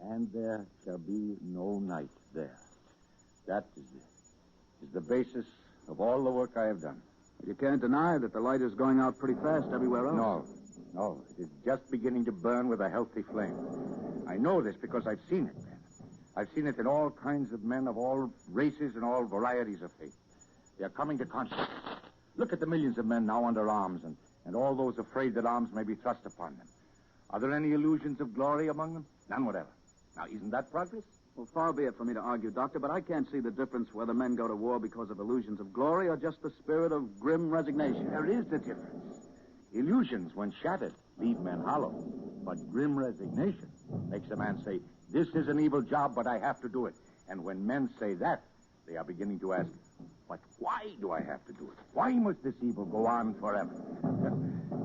N: And there shall be no night there. That is the basis of all the work I have done.
M: You can't deny that the light is going out pretty fast everywhere else.
N: No. It is just beginning to burn with a healthy flame. I know this because I've seen it. I've seen it in all kinds of men of all races and all varieties of faith. They are coming to consciousness. Look at the millions of men now under arms and all those afraid that arms may be thrust upon them. Are there any illusions of glory among them? None whatever. Now, isn't that progress?
M: Well, far be it for me to argue, Doctor, but I can't see the difference whether men go to war because of illusions of glory or just the spirit of grim resignation.
N: There is the difference. Illusions, when shattered, leave men hollow. But grim resignation makes a man say, this is an evil job, but I have to do it. And when men say that, they are beginning to ask, but why do I have to do it? Why must this evil go on forever?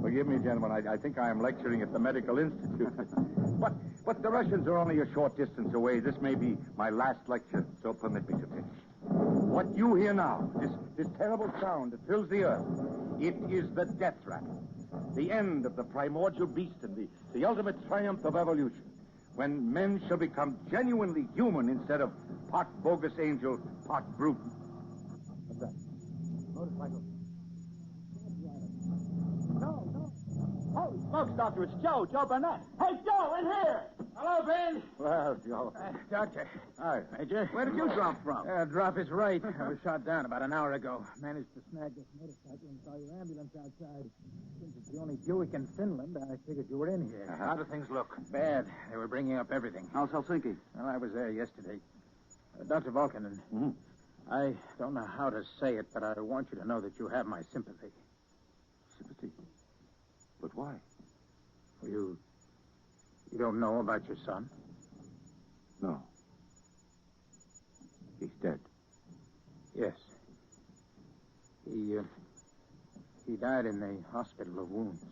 B: Forgive me, gentlemen. I think I am lecturing at the Medical Institute. But the Russians are only a short distance away. This may be my last lecture, so permit me to finish. What you hear now, this terrible sound that fills the earth, it is the death rattle. The end of the primordial beast and the ultimate triumph of evolution. When men shall become genuinely human instead of part bogus angel, part brute. What's that? Motorcycle.
O: No. Holy smokes, Doctor, it's Joe Burnett. Hey, Joe, in here! Hello, Ben.
B: Well, Joe.
L: Doctor.
B: Hi.
L: Major.
M: Where did you drop from?
L: Drop is right. I was shot down about an hour ago. Managed to snag this motorcycle and saw your ambulance outside. Since it's the only Buick in Finland, I figured you were in here.
B: How do things look?
L: Bad. They were bringing up everything.
M: How's Helsinki?
L: Well, I was there yesterday. Dr. Volkanen, I don't know how to say it, but I want you to know that you have my sympathy.
B: Sympathy? But why?
L: You don't know about your son?
B: No. He's dead.
L: Yes. He died in the hospital of wounds.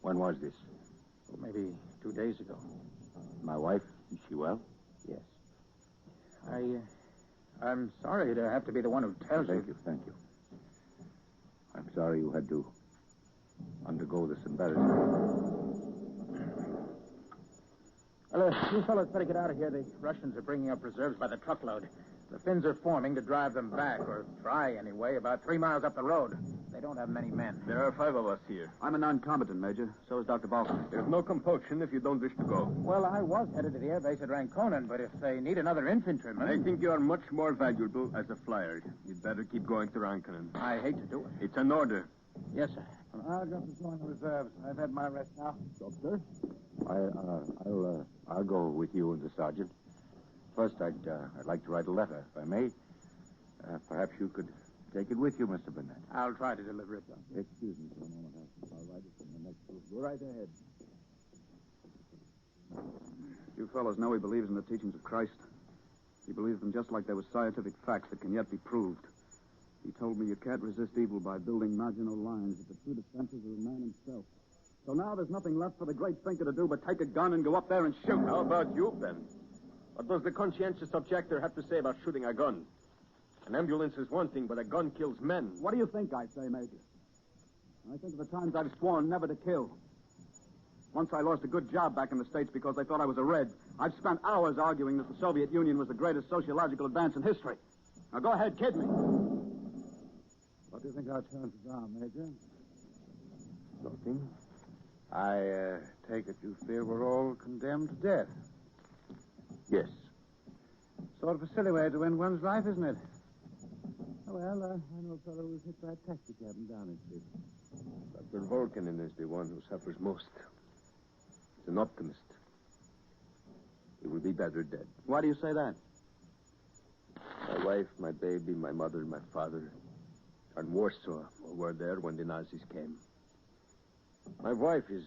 B: When was this?
L: Well, maybe 2 days ago.
B: My wife, is she well?
L: Yes. I'm sorry to have to be the one who tells you.
B: Thank you. I'm sorry you had to undergo this embarrassment.
L: Well, you fellows better get out of here. The Russians are bringing up reserves by the truckload. The Finns are forming to drive them back, or try anyway, about 3 miles up the road. They don't have many men.
P: There are 5 of us here.
M: I'm a non-combatant, Major. So is Dr. Balkan.
P: There's no compulsion if you don't wish to go.
L: Well, I was headed to the airbase at Ranconen, but if they need another infantryman...
P: I think you are much more valuable as a flyer. You'd better keep going to Ranconen.
L: I hate to do it.
P: It's an order.
L: Yes, sir.
K: I'll just join the reserves. I've had my rest now.
B: Doctor? I'll go with you and the sergeant. First, I'd like to write a letter, if I may. Perhaps you could take it with you, Mr. Burnett.
L: I'll try to deliver it, Doctor.
B: Excuse me for a moment. I'll write it from the next group. Go right ahead.
M: You fellows know he believes in the teachings of Christ. He believes them just like they were scientific facts that can yet be proved. He told me you can't resist evil by building marginal lines at the true defenses of man himself. So now there's nothing left for the great thinker to do but take a gun and go up there and shoot.
P: How about you, Ben? What does the conscientious objector have to say about shooting a gun? An ambulance is one thing, but a gun kills men.
M: What do you think I say, Major? I think of the times I've sworn never to kill. Once I lost a good job back in the States because they thought I was a Red. I've spent hours arguing that the Soviet Union was the greatest sociological advance in history. Now go ahead, kid me.
K: What do you think our chances are, Major?
B: Nothing.
K: I take it you fear we're all condemned to death.
B: Yes.
K: Sort of a silly way to end one's life, isn't it? Oh, well, I know a fellow who was hit by a taxi cab in Downing Street.
P: Dr. Volkanen is the one who suffers most. He's an optimist. He will be better dead.
M: Why do you say that?
P: My wife, my baby, my mother, my father are in Warsaw or were there when the Nazis came. My wife is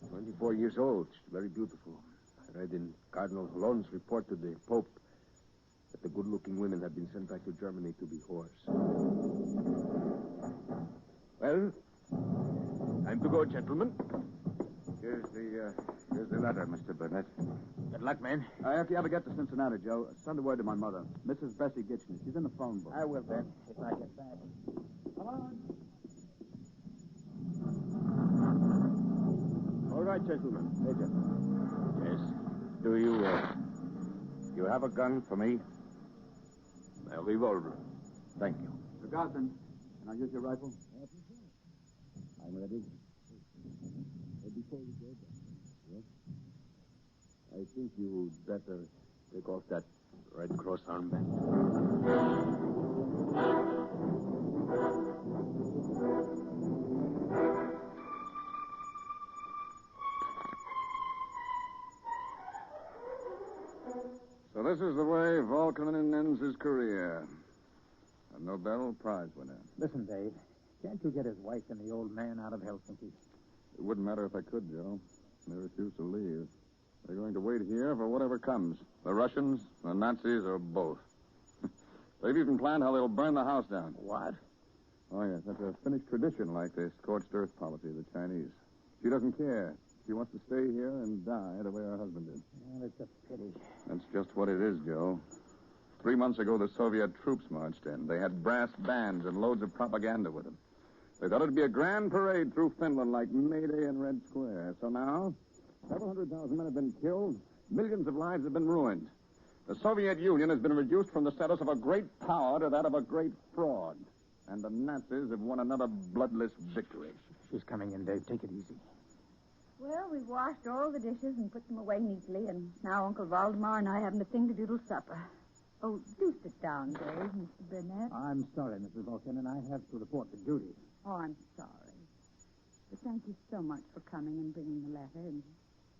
P: 24 years old. She's very beautiful. I read in Cardinal Holon's report to the Pope that the good-looking women had been sent back to Germany to be whores. Well,
C: go, gentlemen.
N: Here's the letter, Mr. Burnett.
L: Good luck, man.
M: If you ever get to Cincinnati, Joe, send a word to my mother, Mrs. Bessie Gitchen. She's in the phone book.
L: I will, Ben, if I get back. Come on.
P: All right, gentlemen.
N: Major. Yes. Do you have a gun for me?
P: A revolver.
N: Thank you.
M: Mr. Gosden, can I use your rifle?
N: I'm ready.
P: Before we go, yes? I think you'd better take off that Red Cross armband.
C: So this is the way Volkanen ends his career. A Nobel Prize winner.
L: Listen, Dave. Can't you get his wife and the old man out of Helsinki?
C: It wouldn't matter if I could, Joe. They refuse to leave. They're going to wait here for whatever comes. The Russians, the Nazis, or both. They've even planned how they'll burn the house down.
L: What?
C: Oh, yes. That's a Finnish tradition like this scorched earth policy of the Chinese. She doesn't care. She wants to stay here and die the way her husband did.
L: Well, it's a pity.
C: That's just what it is, Joe. 3 months ago, the Soviet troops marched in. They had brass bands and loads of propaganda with them. They thought it'd be a grand parade through Finland like May Day in Red Square. So now, several 100,000 men have been killed. Millions of lives have been ruined. The Soviet Union has been reduced from the status of a great power to that of a great fraud. And the Nazis have won another bloodless victory.
L: She's coming in, Dave. Take it easy.
E: Well, we've washed all the dishes and put them away neatly, and now Uncle Valdemar and I haven't a thing to do till supper. Oh, do sit down, Dave, Mr. Burnett.
L: I'm sorry, Mrs. Vulcan, and I have to report to duty.
E: Oh, I'm sorry. But thank you so much for coming and bringing the letter and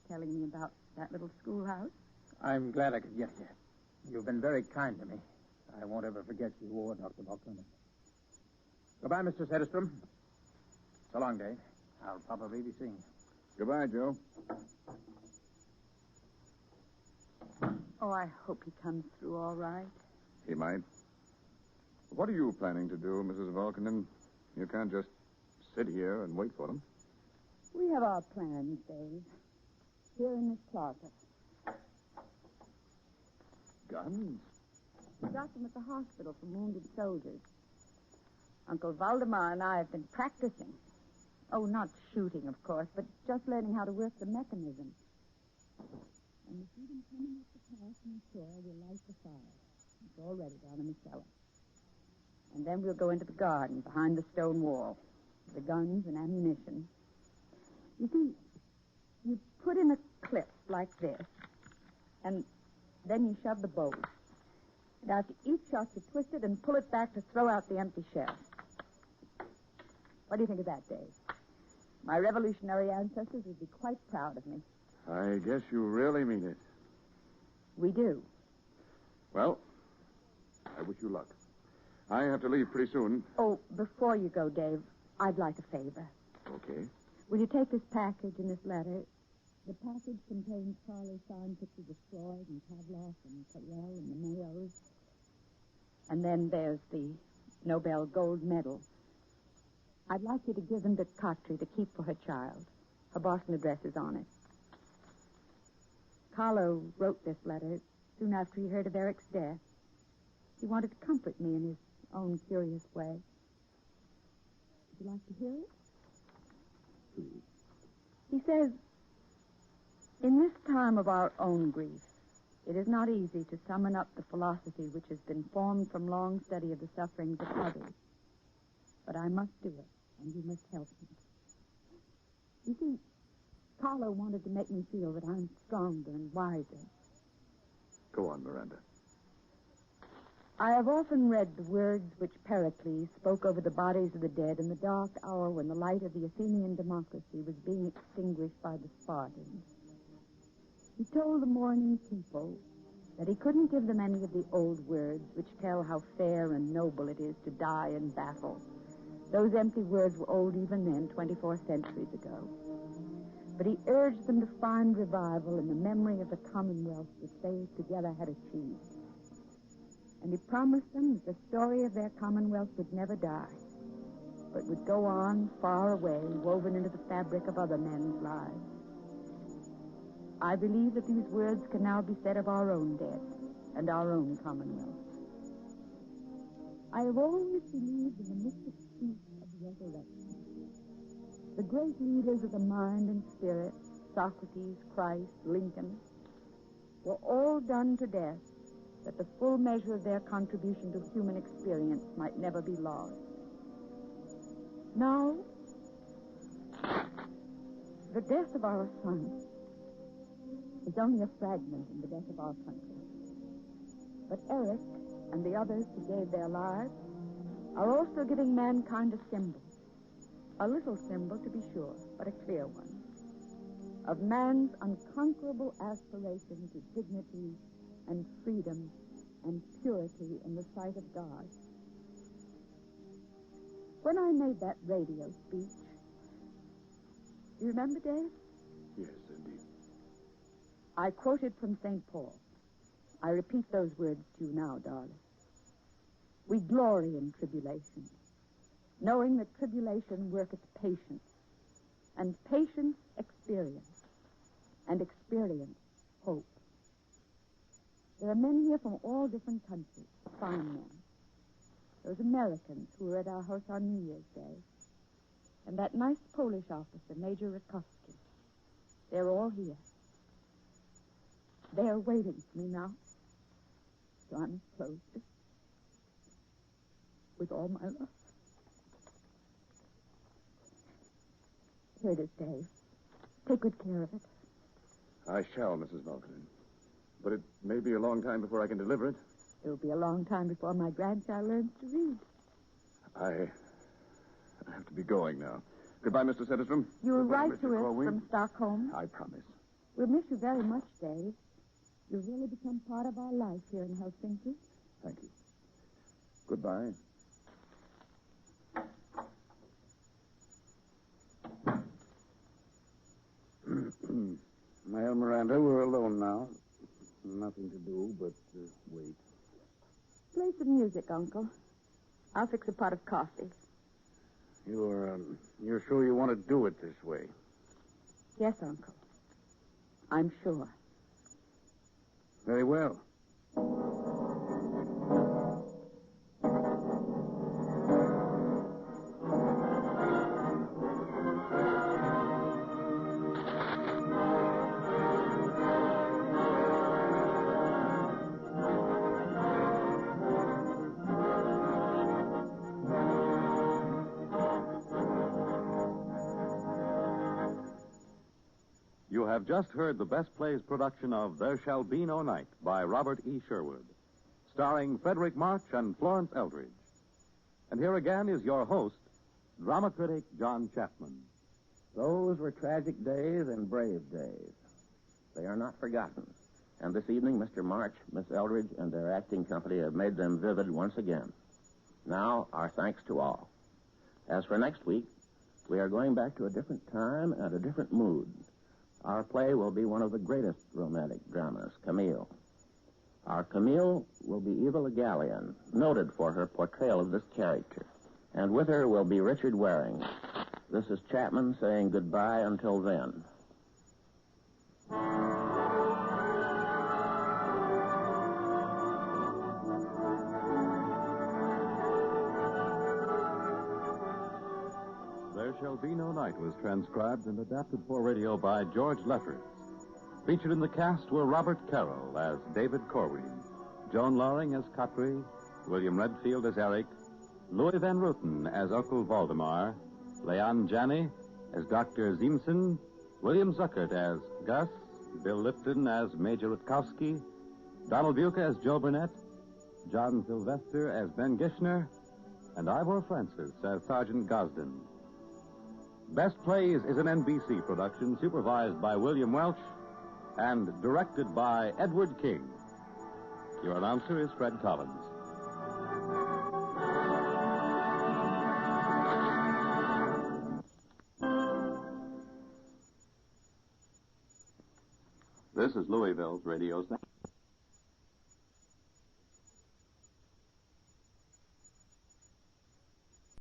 E: telling me about that little schoolhouse.
L: I'm glad I could get here. You've been very kind to me. I won't ever forget you or Dr. Vulcan. Goodbye, Mr. Sederstrom. So long, Dave. I'll probably be seeing you.
C: Goodbye, Joe.
E: Oh, I hope he comes through all right.
C: He might. What are you planning to do, Mrs. Volkanen? You can't just sit here and wait for them.
E: We have our plans, Dave. Here in this closet.
C: Guns?
E: We got them at the hospital for wounded soldiers. Uncle Valdemar and I have been practicing. Oh, not shooting, of course, but just learning how to work the mechanism. And we see them coming up the path from the shore, we'll light the fire. It's all ready down in the cellar. And then we'll go into the garden behind the stone wall. The guns and ammunition. You see, you put in a clip like this, and then you shove the bolt. And after each shot, you twist it and pull it back to throw out the empty shell. What do you think of that, Dave? My revolutionary ancestors would be quite proud of me.
C: I guess you really mean it.
E: We do.
C: Well, I wish you luck. I have to leave pretty soon.
E: Oh, before you go, Dave, I'd like a favor.
C: Okay.
E: Will you take this package and this letter? The package contains Charlie's signed pictures of Freud and Pavlov and Carrel and the Mayos. And then there's the Nobel Gold Medal. I'd like you to give them to Kotri to keep for her child. Her Boston address is on it. Carlo wrote this letter soon after he heard of Eric's death. He wanted to comfort me in his own curious way. Would you like to hear it?
P: Please.
E: He says, in this time of our own grief, it is not easy to summon up the philosophy which has been formed from long study of the sufferings of others. But I must do it, and you must help me. You see, Carlo wanted to make me feel that I'm stronger and wiser.
C: Go on, Miranda.
E: I have often read the words which Pericles spoke over the bodies of the dead in the dark hour when the light of the Athenian democracy was being extinguished by the Spartans. He told the mourning people that he couldn't give them any of the old words which tell how fair and noble it is to die in battle. Those empty words were old even then, 24 centuries ago. But he urged them to find revival in the memory of the Commonwealth that they together had achieved. And he promised them that the story of their Commonwealth would never die.
Q: but would go on far away, woven into the fabric of other men's lives. I believe that these words can now be said of our own dead and our own commonwealth. I have always believed in the mystic truth of the resurrection. The great leaders of the mind and spirit, Socrates, Christ, Lincoln, were all done to death that the full measure of their contribution to human experience might never be lost. Now, the death of our son is only a fragment in the death of our country. But Eric and the others who gave their lives are also giving mankind a symbol. A little symbol, to be sure, but a clear one, of man's unconquerable aspiration to dignity and freedom and purity in the sight of God. When I made that radio speech, do you remember, Dave?
M: Yes, indeed.
Q: I quoted from St. Paul. I repeat those words to you now, darling. We glory in tribulation, knowing that tribulation worketh patience, and patience experience, and experience hope. There are men here from all different countries, fine men. Those Americans who were at our house on New Year's Day, and that nice Polish officer, Major Rakowski. They're all here. They're waiting for me now. So I'm close with all my love. Here it is, Dave. Take good care of it.
C: I shall, Mrs. Vulcan. But it may be a long time before I can deliver it.
Q: It'll be a long time before my grandchild learns to read.
C: I have to be going now. Goodbye, Mr. Setterstrom.
Q: You'll write to us from Stockholm.
C: I promise.
Q: We'll miss you very much, Dave. You've really become part of our life here in Helsinki.
C: Thank you. Goodbye.
K: Well, Miranda, we're alone now. Nothing to do but wait.
Q: Play some music, Uncle. I'll fix a pot of coffee.
K: You're sure you want to do it this way?
Q: Yes, Uncle. I'm sure.
K: Very well.
A: You have just heard the Best Plays production of There Shall Be No Night by Robert E. Sherwood, starring Frederick March and Florence Eldridge. And here again is your host, drama critic John Chapman.
B: Those were tragic days and brave days. They are not forgotten. And this evening, Mr. March, Miss Eldridge, and their acting company have made them vivid once again. Now, our thanks to all. As for next week, we are going back to a different time and a different mood. Our play will be one of the greatest romantic dramas, Camille. Our Camille will be Eva Le Gallienne, noted for her portrayal of this character. And with her will be Richard Waring. This is Chapman saying goodbye until then.
A: There Shall Be No Night was transcribed and adapted for radio by George Lefferts. Featured in the cast were Robert Carroll as David Corwin, Joan Loring as Katri, William Redfield as Eric, Louis Van Ruten as Uncle Valdemar, Leon Janney as Dr. Ziemsen, William Zuckert as Gus, Bill Lipton as Major Rutkowski, Donald Buca as Joe Burnett, John Sylvester as Ben Gishner, and Ivor Francis as Sergeant Gosden. Best Plays is an NBC production supervised by William Welch and directed by Edward King. Your announcer is Fred Collins. This is Louisville's radio station.